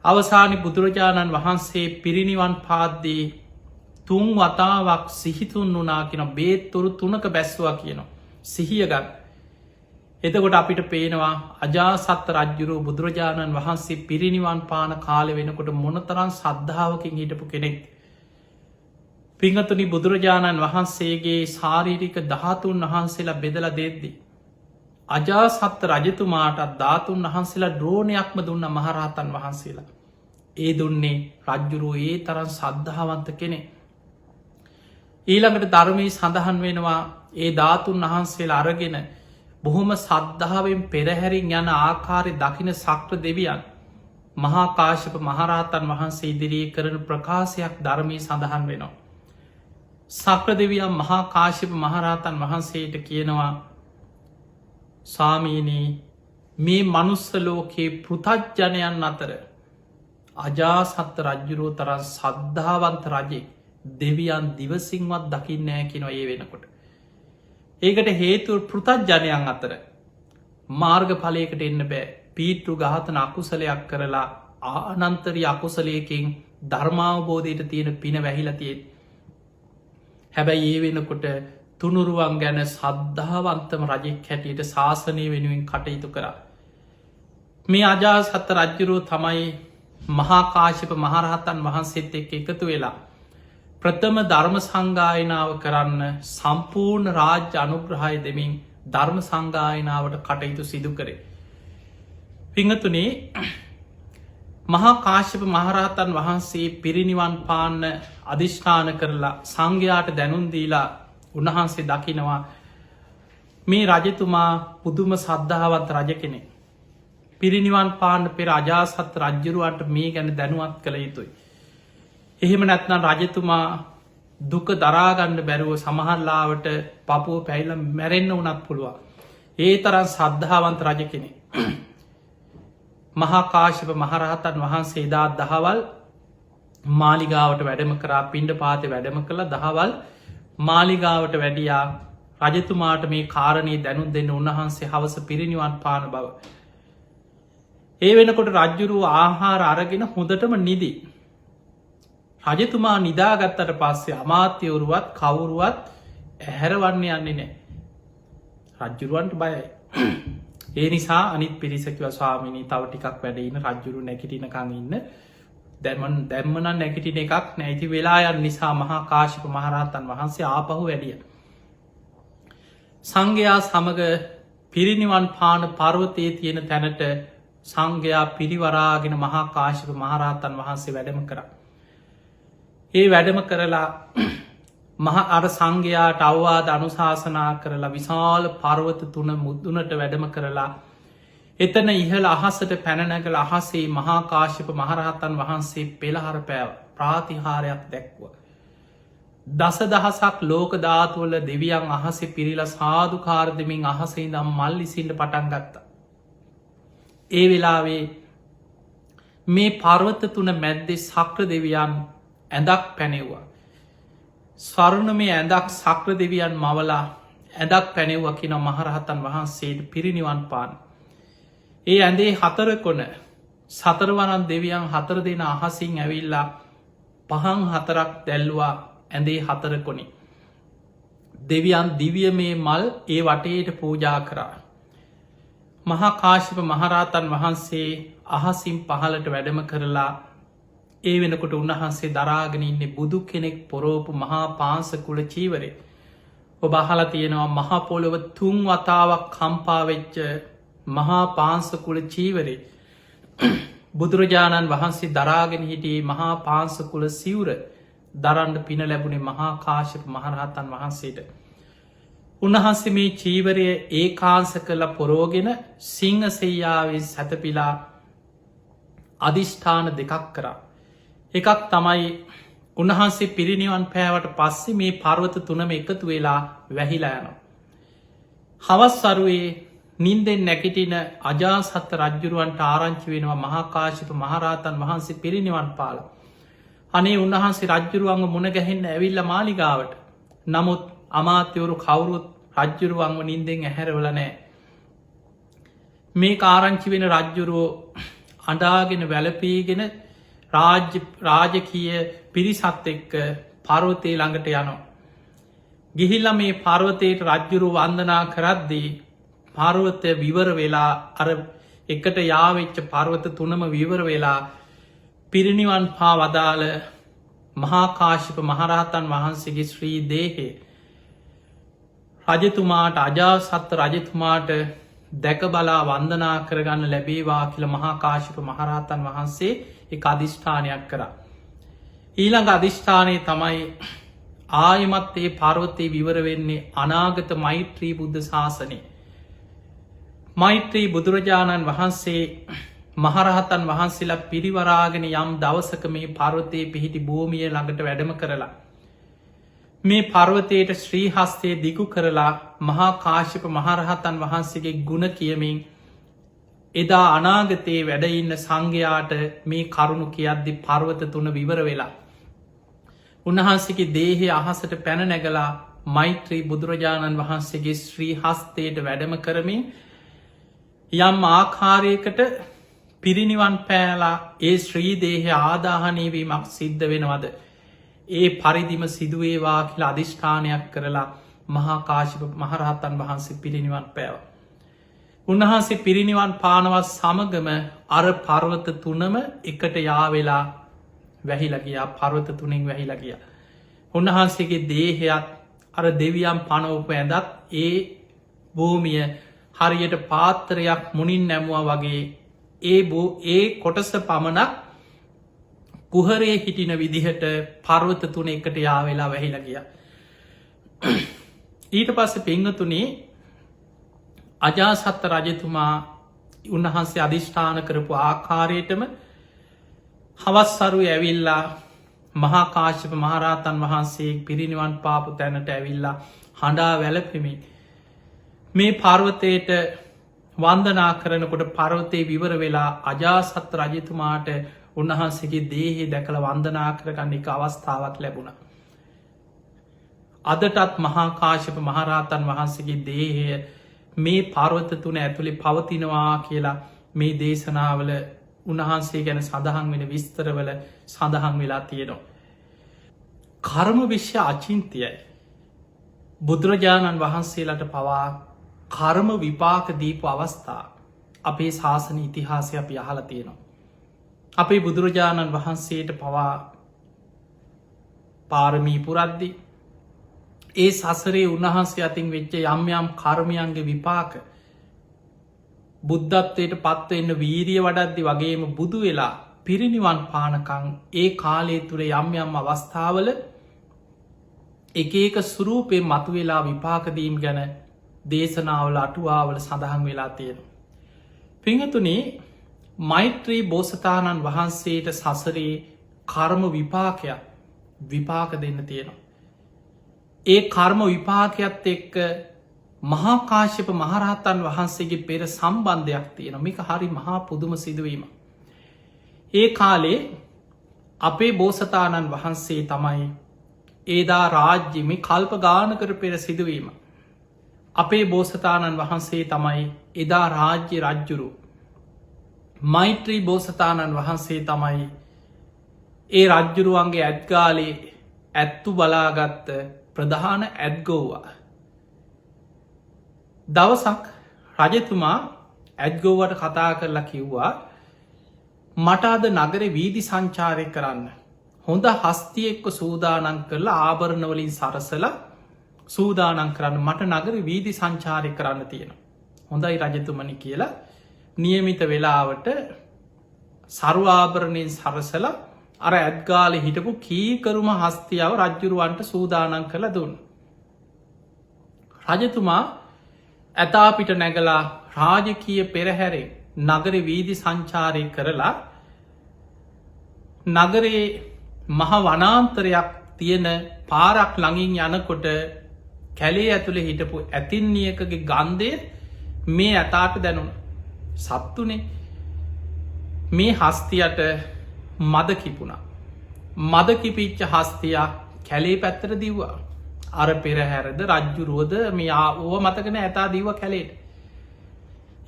අවසානි බුදුරජාණන් වහන්සේ පිරිනිවන් පාද්දී 3 වතාවක් සිහිතුන් වනා කියන බේත්තොරු 3ක බැස්වා කියනවා. සිහියගත්. එතකොට අපිට පේනවා අජාසත්ත රජ්ජුරු බුදුරජාණන් වහන්සේ පිරිනිවන් පාන කාලෙ වෙනකොට මොනතරන් සද්ධාවකින් හිටපු කෙනෙක්. පිංහතුනි බුදුරජාණන් වහන්සේගේ ශාරීරික ධාතුන් වහන්සේලා බෙදල දෙද්දි. අජාසත්ත රජතුමාටත් ධාතුන් වහන්සේලා ද්‍රෝණයක්ම දුන්න මහරහතන් වහන්සේලා. ඒ දුන්නේ රජ්ජුරුව ඒ තරන් සද්ධාවන්ත කෙනෙ. ඊළඟට ධර්මී සඳහන් වෙනවා ඒ ධාතුන් වහන්සේලා අරගෙන බොහොම සද්ධාවෙන් පෙරහැරින් යන ආකාරය දකින සක්‍ර දෙවියන් මහාකාශප මහරහතන් වහන්සේ ඉදිරියේ කරන ප්‍රකාශයක් ධර්මී සඳහන් වෙනවා. සක්‍ර දෙවියන් මහාකාශප මහරහතන් වහන්සේට කියනවා සාමීනී මේ මනුස්ස ලෝකයේ පෘථජ්ජනයන් අතර අජාසත්ත රජ්ජුරුව තරන් සද්ධාවන්ත රජෙක් දෙවියන් දිවසිංවත් දකින්නෑ කිනො ඒ වෙනකොට. ඒකට හේතුව පෘථජ්ජනයන් අතර මාර්ග ඵලයකට එන්න බෑ පීට්ටු ගහතන අකුසලයක් කරලා ආනන්තරි අකුසලයකින් ධර්මාවබෝධයට තියෙන පින වැහිලතියෙන්. හැබැයි ඒ වෙනකොට තුනුරුවන් ගැන සද්ධාවන්තම රජෙක් හැටියට ශාසනය වෙනුවෙන් කටයුතු කරා. මේ අජාසත්ත රජ්ජුරුව තමයි මහාකාශප මහරහතන් වහන්සේත් එක්ක එකතු වෙලා ප්‍රථම ධර්ම සංගායනාව කරන්න සම්පූර්ණ රාජ්‍ය අනුග්‍රහය දෙමින් ධර්ම සංගායනාවට කටයුතු සිදු කරේ. පිංහතුනේ මහාකාශප මහරහතන් වහන්සේ පිරිනිවන් පාන්න අධිෂ්ඨාන කරලා සංඝයාට දැනුන්දීලා උන්වහන්සේ දකිනවා මේ රජතුමා පුදුම සද්ධාවත් රජ කෙනෙ. පිරිනිවන් පාන්න පෙර අජාසත් රජ්ජුරුවන්ට මේ ගැන දැනුවත් කළ යුතුයි. එහෙම නැත්නම් රජතුමා දුක දරාගන්න බැරුව සමහරලාවට පපුුව පැයිල මැරෙන්න්න වනත් පුළුවන්. ඒ තරන් සද්ධාවන්ත රජ කෙනෙ. මහාකාශප මහරහතන් වහන්සේ එදා දහවල් මාලිගාවට වැඩම කරා පිණ්ඩ පාතය වැඩම කළ දහවල් මාලිගාවට වැඩියා රජතුමාට මේ කාරණය දැනුත් දෙන්න උන්වහන්සේ හවස පිරිනිවන් පාන බව. ඒ වෙනකොට රජ්ජුරුව ආහාර අරගෙන හොඳටම නිදි. රජතුමා නිදාගත්තට පස්සේ අමාත්‍යවරුවත් කවුරුවත් ඇහැරවන්න යන්නේ නෑ. රජ්ජුරුවන්ට බයයි. ඒ නිසා අනිත් පිරිසකිව ස්වාමිනී තව ටිකක් වැඩඉන්න රජ්ජුරු නැකිටිනකං ඉන්න දැම්මන නැකිටින එකක් නැති වෙලායන් නිසා මහා කාශිප මහරහතන් වහන්සේ ආපහු වැඩිය. සංඝයා සමග පිරිනිවන් පාන පර්වතයේ තියෙන තැනට සංඝයා පිරිවරාගෙන මහා කාශිප මහරහතන් වහන්සේ වැඩම කර. ඒ වැඩම කරලා මහ අර සංඝයාට අවවාද අනුශාසනා කරලා විශාල පර්වත තුන මුද්දුනට වැඩම කරලා එතන ඉහළ අහසට පැනනැගල අහසේ මහාකාශප මහරහතන් වහන්සේ පෙළහර පෑව ප්‍රාතිහාරයක් දැක්ව. දස දහසක් ලෝක ධාතුවල දෙවියන් අහසේ පිරිල සාධකාරදමින් අහසේ දම් මල්ලිසින්ට පටන් ගත්තා. ඒ වෙලාවේ මේ පර්වත තුන මැද්දේ සක්‍ර දෙවියන් ඇඳක් පැනෙව්වා. ස්වර්ණ මේ ඇඳක් සක්‍ර දෙවියන් මවලා ඇඳක් පැනෙව්ව කියන මහරහතන් වහන්සේට පිරිනිවන් පාන. ඒ ඇඳේ හතරකොන සතරවනන් දෙවියන් හතර දෙන අහසින් ඇවිල්ලා පහන් හතරක් දැල්වා ඇඳේ හතරකොනි. දෙවියන් දිවිය මේ මල් ඒ වටේට පූජා කරා. මහාකාශිප මහරහතන් වහන්සේ අහසින් පහලට වැඩම කරලා ඒ වෙනකොට උන්වහන්සේ දරාගෙන ඉන්නේ බුදු කෙනෙක් පොරෝපු මහා පාංසකුල චීවරේ. ඔබ අහලා තියෙනවා මහපොළොව තුන් වතාවක් කම්පාවෙච්ච මහා පාංසකුල චීවරේ. බුදුරජාණන් වහන්සේ දරාගෙන හිටියේ මහා පාංසකුල සිවුර දරන්න පින ලැබුණේ මහා කාශප මහරහතන් වහන්සේට. උන්වහන්සේ මේ චීවරය ඒ කාන්ස කළ පොරෝගෙන සිංහසෙයාවෙන් සැතපිලා අධිෂ්ඨාන දෙකක් කරා. එකක් තමයි උන්වහන්සේ පිරිනිවන් පෑවට පස්සේ මේ පර්වත තුනම එකතු වෙලා වැහිලා යනවා. හවස් වරුවේ නින්දෙන් නැකිටින අජාසත්ත රජ්ජුරුවන්ට ආරංචි වෙනවා මහාකාශිප මහරහතන් වහන්සේ පිරිනිවන් පාල. අනේ උන්වහන්සේ රජ්ජුරුවන්ව මුණගැහෙන්න ඇවිල්ල මාලිගාවට. නමුත් අමාත්‍යවරු කවුරුත් රජ්ජුරුවන්ව නින්දෙන් ඇහැරවල නෑ. මේ ආරංචි වෙන රජ්ජුරුවෝ අඩාගෙන වැලපීගෙන රාජකීය පිරිසත් එක්ක පර්වතය ළඟට යනවා. ගිහිල්ල මේ පර්වතයට රජ්ජුරු වන්දනා කරද්දී පර්වතය විවර වෙලා අර එකට යාවෙච්ච පර්වත තුනම විවර වෙලා පිරිනිවන් පා වදාළ මහාකාශිප මහරහතන් වහන්සේගේ ශ්‍රී දේහේ රජතුමාට අජාසත්ත රජතුමාට දැක බලා වන්දනා කරගන්න ලැබේවා කියල මහාකාශිප මහරහතන් වහන්සේ එක අධිෂ්ඨානයක් කරා. ඊළඟ අධිෂ්ඨානය තමයි ආයමත් ඒ පර්වතය විවර වෙන්නේ අනාගත මෛත්‍රී බුද්ධ ශාසනය. මෛත්‍රී බුදුරජාණන් වහන්සේ මහරහතන් වහන්සේලා පිරිවරාගෙන යම් දවසක මේ පර්වතය පිහිටි භූමිය ළඟට වැඩම කරලා. මේ පර්වතයට ශ්‍රී හස්තය දිගු කරලා මහා කාශ්‍යප මහරහතන් වහන්සේගේ ගුණ කියමින් එදා අනාගතයේ වැඩඉන්න සංඝයාට මේ කරුණු කියද්දි පර්වත 3 විවර වෙලා. උන්වහන්සේගේ දේහය අහසට පැන නැගලා මෛත්‍රී බුදුරජාණන් වහන්සේගේ ශ්‍රී හස්තයට වැඩම කරමින් යම් ආකාරයකට පිරිනිවන් පෑලා ඒ ශ්‍රී දේහය ආදාහනයවීමක් සිද්ධ වෙනවද. ඒ පරිදිම සිදුවේවා කියලා අධිෂ්ඨානයක් කරලා මහා කාශ්‍යප මහරහතන් වහන්සේ පිරිනිවන් පෑව. උන්වහන්සේ පිරිනිවන් පානවත් සමගම අර පර්වත 3ම එකට යාවෙලා වැහිලගියා පර්වත 3න් වැහිලගිය. උන්වහන්සේගේ දේහයත් අර දෙවියම් පනවප ඇඳත් ඒ භූමිය හරියට පාත්තරයක් මුණින් නැමුවා වගේ ඒ කොටස පමණක් කුහරේ හිටින විදිහට පර්වත 3 එකට යාවෙලා වැහිලගිය. ඊට පස්ස පිංහතුනේ අජාසත්ත රජතුමා උන්වහන්සේ අධිෂ්ඨාන කරපු ආකාරයටම හවස්සරු ඇවිල්ලා මහාකාශ්‍යප මහරහතන් වහන්සේ පිරිනිවන් පාපු තැනට ඇවිල්ලා හඬා වැළපෙමින් මේ පර්වතයට වන්දනා කරනකොට පර්වතය විවර වෙලා අජාසත් රජතුමාට උන්වහන්සේගේ දේහේ දැකළ වන්දනා කරගන්න එක අවස්ථාවක් ලැබුණ. අදටත් මහාකාශ්‍යප මහරහතන් වහන්සේගේ දේහය මේ පර්වත 3 ඇතුළේ පවතිනවා කියලා මේ දේශනාවල උන්වහන්සේ ගැන සඳහන් වෙන විස්තරවල සඳහන් වෙලා තියෙනවා. කර්ම විශ්‍ය අචින්තියයි. බුදුරජාණන් වහන්සේලට පවා කර්ම විපාක දීපු අවස්ථා අපේ ශාසන ඉතිහාසය අපි අහලා තියෙනවා. අපේ බුදුරජාණන් වහන්සේට පවා පාරමී පුරද්දි ඒ සසරේ උන්වහන්සේ අතින් වෙච්ච යම් යම් කර්මයන්ගේ විපාක බුද්ධත්වයට පත්වවෙන්න වීරිය වඩද්දි වගේම බුදු වෙලා පිරිනිවන් පානකං ඒ කාලය තුළ යම් යම් අවස්ථාවල එක සුරූපය මතු වෙලා විපාකදීම් ගැන දේශනාවල අටුවාවල සඳහන් වෙලා තියෙනවා. පිංහතුනේ මෛත්‍රී බෝසතාණන් වහන්සේට සසරේ කර්ම විපාකයක් විපාක දෙන්න තියෙනවා. ඒ කර්ම විපාකයක්ත් එක්ක මහාකාශ්‍යප මහරහතන් වහන්සේගේ පෙර සම්බන්ධයක් තියෙන මේක හරි මහා පුදුම සිදුවීම. ඒ කාලේ අපේ බෝසතාණන් වහන්සේ තමයි ඒදා රාජ්‍යම කල්ප ගානකර පෙර සිදුවීම. අපේ බෝසතාණන් වහන්සේ තමයි එදා රාජ්‍ය රජ්ජුරු. මෛත්‍රී බෝසතාණන් වහන්සේ තමයි ඒ රජ්ජුරුවන්ගේ ඇත්ගාලේ ඇත්තු බලාගත්ත ප්‍රධාන ඇත්ගෝවා. දවසක් රජතුමා ඇත්ගෝවට කතා කරලා කිව්වා මට අද නගර වීදි සංචාරය කරන්න හොඳ හස්තියෙක්ව සූදානන් කරලා ආභරණවලින් සරසල සූදානන් කරන්න මට නගර වීදි සංචාරය කරන්න තියෙන. හොඳයි රජතුමනි කියලා නියමිත වෙලාවට සරුආභරණයෙන් සරසල අර ඇත්ගාල හිටපු කීකරුම හස්තියාව රජ්ජුරුවන්ට සූදානන් කළ දුන්න. රජතුමා ඇතාපිට නැගලා රාජකීය පෙරහැරේ නගර වීදි සංචාරය කරලා නගරේ මහ වනාන්තරයක් තියෙන පාරක් ළඟින් යනකොට කැලේ ඇතුළේ හිටපු ඇතින්නියකගේ ගන්ධය මේ ඇතාට දැනුන සත්තුනේ මේ හස්තියට මද කිපුණා. මද කිපිච්ච හස්තියා කැලේ පැත්තර දිව්වා. අර පෙරහැරද රජ්ජුරුවද මේ ඕව මතකන ඇතා දීව කැලේට.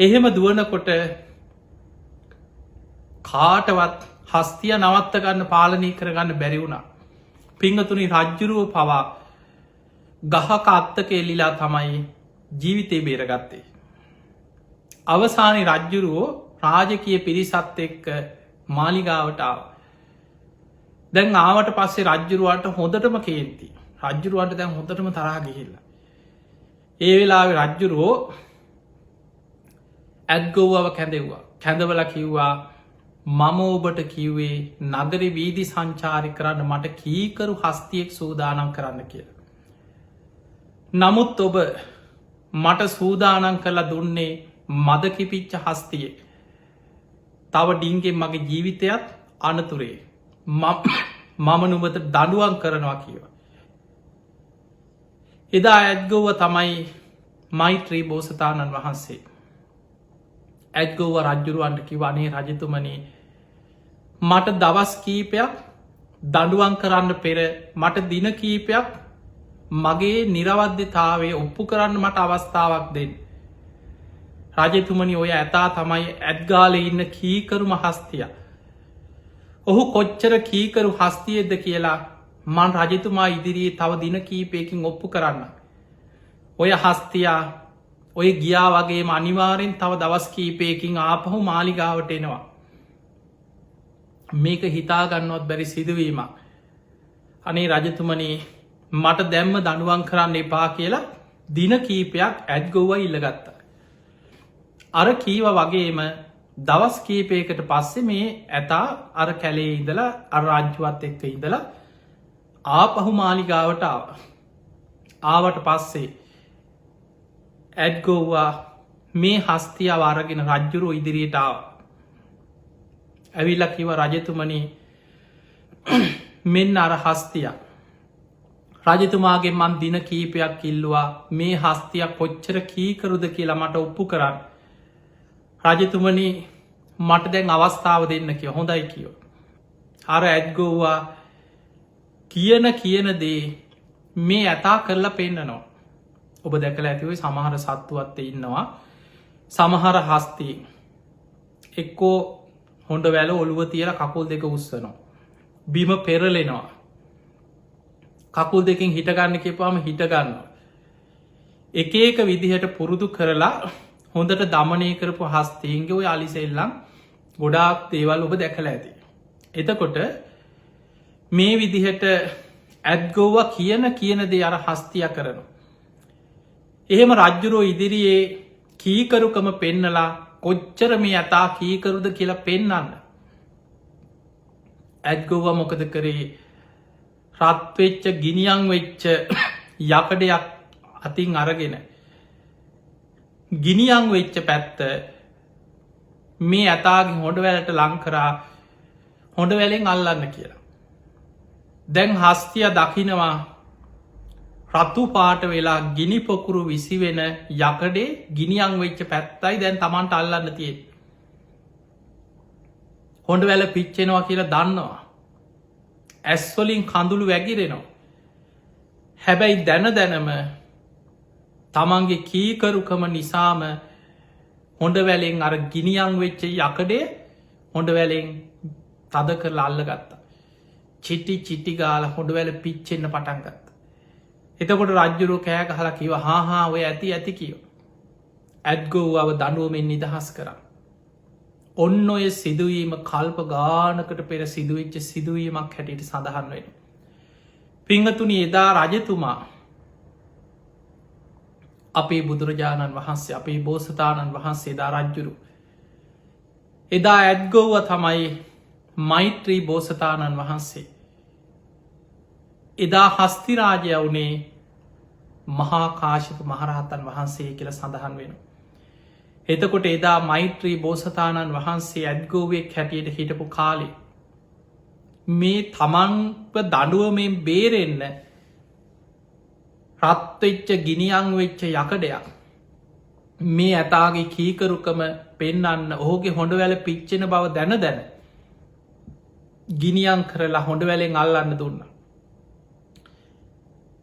එහෙම දුවනකොට කාටවත් හස්තිය නවත්ත ගන්න පාලනී කරගන්න බැරි වුණා. පිංහතුනි රජ්ජුරුව පවා ගහක අත්තක එල්ලිලා තමයි ජීවිතය බේරගත්තේ. අවසානි රජ්ජුරුවෝ රාජකීය පිරිසත් එක්ක මාලිගාවට ආව. දැන් ආවට පස්සේ රජ්ජුරුවන්ට හොඳටම කේන්ති. රජ්ජුරුවන්ට දැන් හොඳටම තරහ ගිහිල්ල. ඒ වෙලාවෙ රජ්ජුරුවෝ ඇත්ගෝවාව කැඳෙව්වා. කැඳවල කිව්වා මම ඔබට කිව්වේ නගරි වීදි සංචාරි කරන්න මට කීකරු හස්තියෙක් සූදානම් කරන්න කියලා. නමුත් ඔබ මට සූදානන් කරලා දුන්නේ මදකිපිච්ච හස්තියෙක්. තව ඩිංගෙන් මගේ ජීවිතයත් අනතුරේ මම නුබට දඩුවන් කරනවා කියව. එදා ඇත්ගොව්ව තමයි මෛත්‍රී බෝසතාණන් වහන්සේ. ඇත්ගොව්ව රජ්ජුරුවන්ට කිවනේ රජතුමනේ මට දවස් කීපයක් දඩුවන් කරන්න පෙර මට දින කීපයක් මගේ නිරවද්‍යතාවේ ඔප්පු කරන්න මට අවස්ථාවක් දෙන්න. රජතුමනි ඔය ඇතා තමයි ඇත්ගාල ඉන්න කීකරුම හස්තිය. ඔහු කොච්චර කීකරු හස්තියෙද්ද කියලා මන් රජතුමා ඉදිරියේ තව දින කීපයකින් ඔප්පු කරන්න. ඔය හස්තියා ඔය ගියා වගේම අනිවාරෙන් තව දවස් කීපයකින් ආපහු මාලිගාවට එනවා. මේක හිතාගන්නවත් බැරි සිදුවීමක්. අනේ රජතුමනී මට දැම්ම දනුවන් කරන්න එපා කියලා දින කීපයක් ඇත්ගොව්ව ඉල්ලගත්තා. අර කීව වගේම දවස් කීපයකට පස්සේ මේ ඇතා අර කැලේ ඉඳලා අරාජ්‍යවත් එක්ක ඉඳලා ආපහු මාලිගාවට ආවට පස්සේ ඇත්ගොව්වා මේ හස්තිය වාරගෙන රජ්ජුරු ඉදිරියට ආව. ඇවිල්ල කිව රජතුමනී මෙන්න අර හස්තියක්. රජතුමාගේ මන් දින කීපයක් කිල්ලවා මේ හස්තියක් කොච්චර කීකරුද කියලා මට ඔප්පු කරන්න. රජතුමනි මට දැන් අවස්ථාව දෙන්න කිය හොඳයි කියෝ. අර ඇත්ගොව්වා කියන දේ මේ ඇතා කරලා පෙන්න්නනවා. ඔබ දැකල ඇතිවේ සමහර සත්තුවත්ත ඉන්නවා. සමහර හස්ති එක්කෝ හොඳ වැල ඔළුව තියල කකුල් දෙක උස්සනවා. බිම පෙරලෙනවා. කකුල් දෙකින් හිටගන්න කිපාම හිටගන්න. එක විදිහට පුරුදු කරලා හොඳට දමනය කරපු හස්තීන්ගේ ඔය අලිසෙල්ලම් ගොඩාක් දේවල් ඔබ දැකල ඇති. එතකොට මේ විදිහට ඇත්ගොව්ව කියන දේ අර හස්තිය කරනු. එහෙම රජ්ජුරෝ ඉදිරියේ කීකරුකම පෙන්නලා කොච්චර මේ ඇතා කීකරුද කියලා පෙන්නන්න. ඇත්ගොව්ව මොකද කරේ රත්වෙච්ච ගිනියන් වෙච්ච යකඩයක් අතින් අරගෙන ගිනියන් වෙච්ච පැත්ත මේ ඇතාගේ හොඩ වැලට ලංකරා හොඩ වැලෙන් අල්ලන්න කියලා. දැන් හස්තිය දකිනවා රතු පාට වෙලා ගිනි පොකුරු විසිවෙන යකඩේ ගිනියන් වෙච්ච පැත්තයි දැන් තමන්ට අල්ලන්න තිය. හොඩ වැල පිච්චෙනවා කියලා දන්නවා. ඇස්වලින් කඳුළු වැගිරෙනවා. හැබැයි දැනම තමන්ගේ කීකරුකම නිසාම හොඳ වැලෙන් අර ගිනියන් වෙච්ච යකඩේ හොඳ වැලෙන් තද කරලා අල්ල ගත්තා. චිටි ගාල හොඩ වැල පිච්චෙන්න්න පටන් ගත්ත. එතකොට රජ්ජුරෝ කෑ ගහලා කිව හා ඔය ඇති කියෝ. ඇත්ගොව්ව දඩුවමෙන් නිදහස් කරන්න. ඔන්න ඔය සිදුවීම කල්ප ගානකට පෙර සිදුවච්ච සිදුවීමක් හැටියට සඳහන් වෙන. පිංහතුනි එදා රජතුමා අපේ බුදුරජාණන් වහන්සේ අපේ බෝසතාණන් වහන්සේ දා රජ්ජුරු. එදා ඇත්ගොව්ව තමයි මෛත්‍රී බෝසතාණන් වහන්සේ. එදා හස්තිරාජය වුණේ මහා කාශික මහරහතන් වහන්සේ කියල සඳහන් වෙන. එතකොට එදා මෛත්‍රී බෝසතාණන් වහන්සේ ඇත්ගෝවෙක් හැටියට හිටපු කාලේ. මේ තමන්ව දඩුවමෙන් බේරෙන්න රත්වෙච්ච ගිනියං වෙච්ච යකඩයක් මේ ඇතාගේ කීකරුකම පෙන්නන්න ඔහුගේ හොඳ වැල පිච්චෙන බව දැන ගිනියන් කරලා හොඳ වැලෙන් අල්ලන්න දුන්න.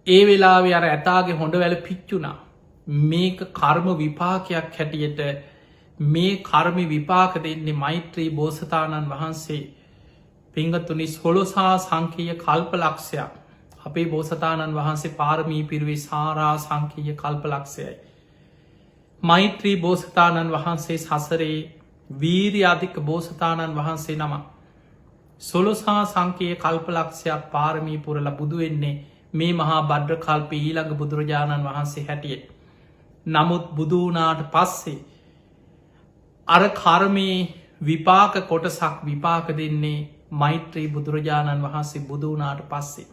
ඒ වෙලාවෙ අර ඇතාගේ හොඳ වැල පිච්චුණා. මේක කර්ම විපාකයක් හැටියට මේ කර්මි විපාක දෙන්නේ මෛත්‍රී බෝසතාණන් වහන්සේ පිංගතුනි සොළොසා සංකීය කල්ප ලක්ෂයක් අපේ බෝසතාණන් වහන්සේ පාරමී පිරුවේ සාරා සංකීය කල්ප ලක්ෂයයි. මෛත්‍රී බෝසතාණන් වහන්සේ සසරේ වීරි අධික බෝසතාණන් වහන්සේ නම සොළොසා සංකයේ කල්පලක්ෂයක් පාරමී පුරල බුදුවෙන්නේ මේ මහා බඩ්්‍ර කල්ප ඊළඟ බුදුරජාණන් වහන්සේ හැටියට. නමුත් බුදුනාට පස්සේ අර කර්මී විපාක කොටසක් විපාක දෙන්නේ මෛත්‍රී බුදුරජාණන් වහන්සේ බුදුනාට පස්සේ.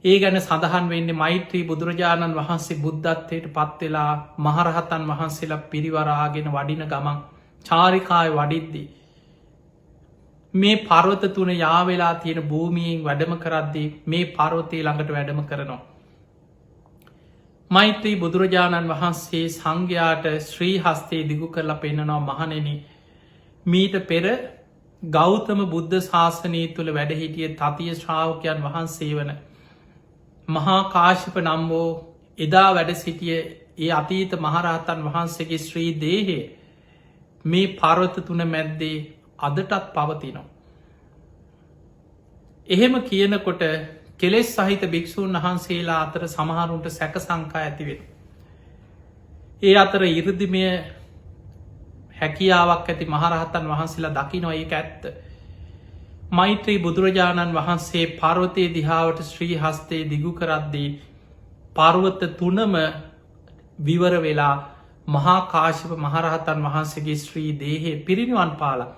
ඒ ගැන සඳහන් වෙන්නේ මෛත්‍රී බුදුරජාණන් වහන්සේ බුද්ධත්වයට පත්වෙලා මහරහතන් වහන්සේලා පිරිවරාගෙන වඩින ගමන් චාරිකාය වඩිද්දී. මේ පර්වත තුන යාවෙලා තියෙන භූමියෙන් වැඩම කරද්දී මේ පර්වතය ළඟට වැඩම කරනවා. මෛත්‍රී බුදුරජාණන් වහන්සේ සංඝයාට ශ්‍රී හස්තේ දිගු කරලා පෙන්නනවා මහණෙනි මීට පෙර ගෞතම බුද්ධ ශාසනය තුළ වැඩහිටිය තතිය ශ්‍රාවකයන් වහන්සේ වන මහා කාශ්‍යප නම් වූ එදා වැඩ සිටිය ඒ අතීත මහරහතන් වහන්සේගේ ශ්‍රී දේහය මේ පර්වත තුන මැද්දේ අදටත් පවතිනවා. එහෙම කියනකොට කෙලෙස් සහිත භික්‍ෂූන් වහන්සේලා අතර සමහරුන්ට සැක සංකා ඇතිවෙන. ඒ අතර ඉරදිමය හැකියාවක් ඇති මහරහතන් වහන්සේලා දකිනවා ඒක ඇත්ත. මෛත්‍රී බුදුරජාණන් වහන්සේ පර්වතය දිහාවට ශ්‍රී හස්තේ දිගු කරද්දී පර්වත තුනම විවර වෙලා මහා කාශ්‍යප මහරහතන් වහන්සේගේ ශ්‍රී දේහය පිරිනිවන් පාලා.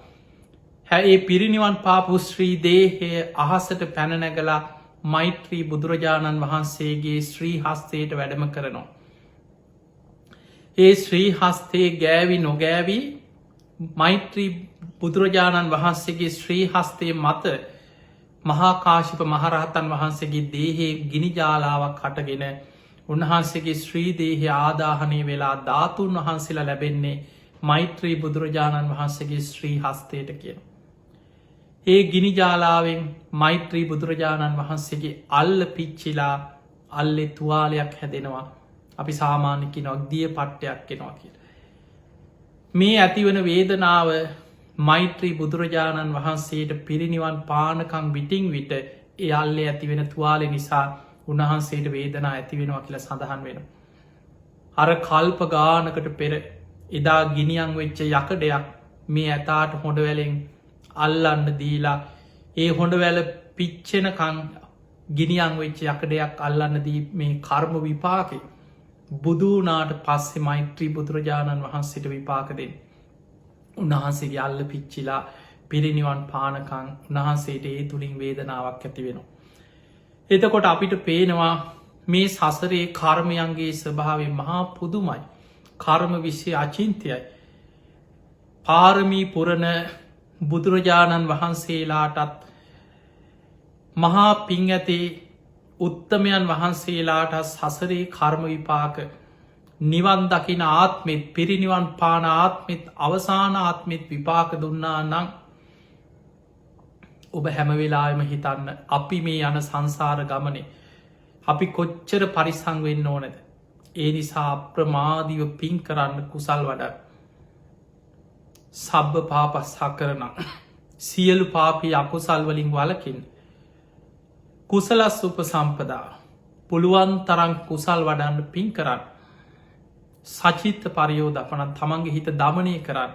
ඒ පිරිනිවන් පාපු ශ්‍රී දේහය අහසට පැනනැගලා මෛත්‍රී බුදුරජාණන් වහන්සේගේ ශ්‍රී හස්තයට වැඩම කරනවා. ඒ ශ්‍රී හස්තේ ගෑවි නොගෑවී මෛත්‍රී බුදුරජාණන් වහන්සේගේ ශ්‍රී හස්තය මත මහාකාශිප මහරහතන් වහන්සේගේ දේහේ ගිනිජාලාවක් හටගෙන උන්වහන්සේගේ ශ්‍රී දේහය ආදාහනය වෙලා ධාතුන් වහන්සේලා ලැබෙන්නේ මෛත්‍රී බුදුරජාණන් වහන්සේගේ ශ්‍රී හස්තයට කියන. ඒ ගිනිජාලාවෙන් මෛත්‍රී බුදුරජාණන් වහන්සේගේ අල්ල පිච්චිලා අල්ලෙ තුවාලයක් හැදෙනවා. අපි සාමාන්‍යකි නොක්දිය පට්ටයක් කෙනවා කිය. මේ ඇතිවන වේදනාව මෛත්‍රී බුදුරජාණන් වහන්සේට පිරිනිවන් පානකං විටිං විට ඒ අල්ලේ ඇතිවෙන තුවාලෙ නිසා උන්වහන්සේට වේදනා ඇතිවෙනවා කියල සඳහන් වෙන. අර කල්ප ගානකට පෙර එදා ගිනියන් වෙච්ච යකඩයක් මේ ඇතාට හොඩවැලෙන් අල්ලන්න දීලා ඒ හොඩවැල පිච්චෙනකං ගිනියන් වෙච්ච යකඩයක් අල්ලන්න දී මේ කර්ම විපාකේ බුදුනාට පස්සෙ මෛත්‍රී බුදුරජාණන් වහන්සේට විපාකදෙන් උන්වහන්සේගේ අල්ල පිච්චිලා පිරිනිවන් පානකං උන්වහන්සේට ඒ තුළින් වේදනාවක් ඇති වෙනවා. එතකොට අපිට පේනවා මේ සසරේ කර්මයන්ගේ ස්වභාවය මහා පුදුමයි. කර්ම විශ්‍ය අචින්තයයි. පාරමී පුරණ බුදුරජාණන් වහන්සේලාටත් මහා පින් ඇති උත්තමයන් වහන්සේලාට සසරේ කර්ම විපාක නිවන් දකින ආත්මෙත් පිරිනිවන් පාන ආත්මෙත් අවසාන ආත්මෙත් විපාක දුන්නා නං ඔබ හැමවෙලාම හිතන්න අපි මේ යන සංසාර ගමනේ අපි කොච්චර පරිසං වෙන්න ඕනද. ඒ නිසා අප්‍රමාදිව පින් කරන්න කුසල් වඩ සබ්බ පාපස්සා කරන සියලු පාපී අකුසල් වලින් වලකින් කුසලස් උප සම්පදා පුළුවන් තරං කුසල් වඩන්න පින් කරන්න සචිත්ත පරියෝධපනත් තමන්ගේ හිත දමනය කරන්න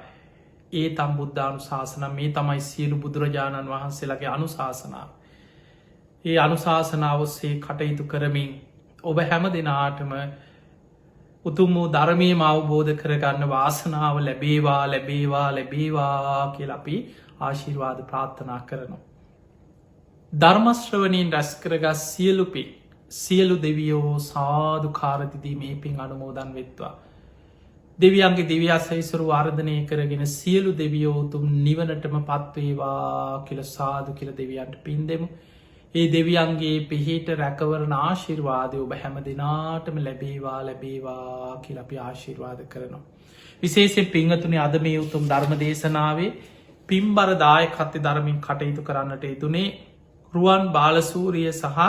ඒ තම් බුද්ධානු ශාසනම් මේ තමයි සියලු බුදුරජාණන් වහන්සේලගේ අනුශාසනාව. ඒ අනුශාසනාවස්සේ කටයුතු කරමින් ඔබ හැම දෙනාටම උතුම් වූ ධර්මයම අවබෝධ කරගන්න වාසනාව ලැබේවා ලැබේවා ලැබේවා කියල අපි ආශිර්වාද ප්‍රාර්ථනා කරනවා. ධර්මශ්‍රවනයෙන් රැස්කරගස් සියලුපි සියලු දෙවියෝ සාධු කාරදිදී මේ පින් අනුමෝදන් වෙත්වා. දෙවියන්ගේ දෙවියසයිසරු වර්ධනය කරගෙන සියලු දෙවියෝතුම් නිවනටම පත්වේවා කියල සාධු කියල දෙවියන්ට පින් දෙමු. ඒ දෙවියන්ගේ පිහිට රැකවරණ ආශිර්වාදය ඔබ හැම දෙනාටම ලැබේවා ලැබේවා කියල අපි ආශිර්වාද කරනවා. විශේෂෙන් පිංහතුනේ අද මේ උතුම් ධර්ම දේශනාවේ පින්බර දායකත්්‍ය ධර්මින් කටයුතු කරන්නට යුතුනේ රුවන් බාලසූරිය සහ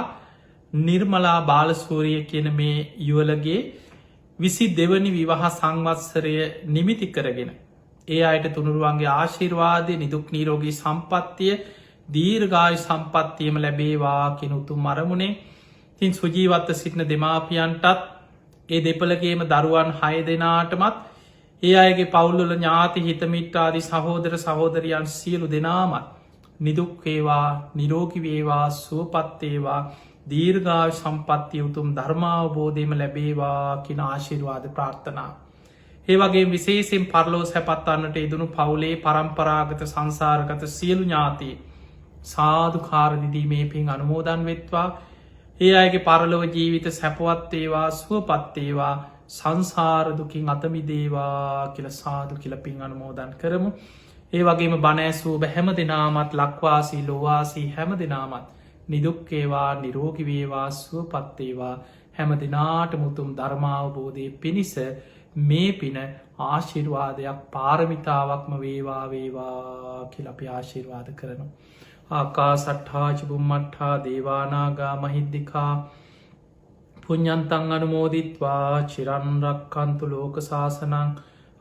නිර්මලා බාලසූරිය කියන මේ යුවලගේ 22වනි විවාහ සංවත්සරය නිමිති කරගෙන ඒ අයට තුනුරුවන්ගේ ආශිර්වාදය නිදුක් නීරෝගී සම්පත්තිය දීර්ඝායු සම්පත්තියම ලැබේවා කෙන උතුම් අරමුණේ තින් සුජීවත්ව සිටින දෙමාපියන්ටත් ඒ දෙපලගේම දරුවන් 6 දෙනාටමත් ඒ අයගේ පවුල්ලොල ඥාති හිතමිට්ටාදී සහෝදර සහෝදරයන් සියලු දෙනාමත් නිදුක්වේවා නිරෝගිවේවා සුවපත්තේවා දීර්ඝායු සම්පත්තිය උතුම් ධර්මාවබෝධයම ලැබේවා කින ආශිර්වාද ප්‍රාර්ථනා. ඒවගේ විශේෂෙන් පරලෝ සැපත්වන්නට ඉදනු පවුලේ පරම්පරාගත සංසාරගත සියලු ඥාතිී සාධකාරදිදී මේ පින් අනුමෝදන් වෙත්වා ඒ අයගේ පරලොව ජීවිත සැපවත්තේවා සුවපත්තේවා සංසාරදුකින් අතමිදේවා කියල සාධු කියල පින් අනුමෝදන් කරමු. ඒ වගේම බණෑසූ හැම දෙනාමත් ලක්වාසී ලොවාසී හැම දෙනාමත් නිදුක්කේවා නිරෝගිවේවා සුවපත්තේවා හැම දිනාට මුතුම් ධර්මාවබෝධය පිණිස මේ පින ආශිර්වාදයක් පාරමිතාවක්ම වේවා වේවා කියල අපි ආශිර්වාද කරනු. ආකා සට්හාච බුම්මට්හා දේවානාගා මහිද්දිකා පුඤ්ඤන්තං අනුමෝදිත්වා චිරන්රක්කන්තු ලෝක සාසනං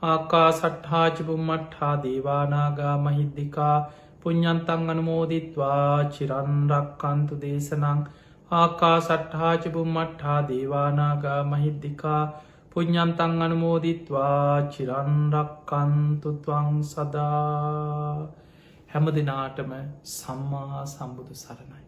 ආකා සට්හාච බුම්මට්හා දේවානාගා මහිද්දිකා පුඤ්ඤන්තං අනුමෝදිත්වා චිරන්රක්කන්තු දේශනං ආකා සට්හාච බුම්මට්හා දේවානාගා මහිද්දිකා පුඤ්ඤන්තං අනුමෝදිත්වා චිරන්රක්කන්තු ත්වං සදා. හැම දිනාටම සම්මා සම්බුදු සරණයි.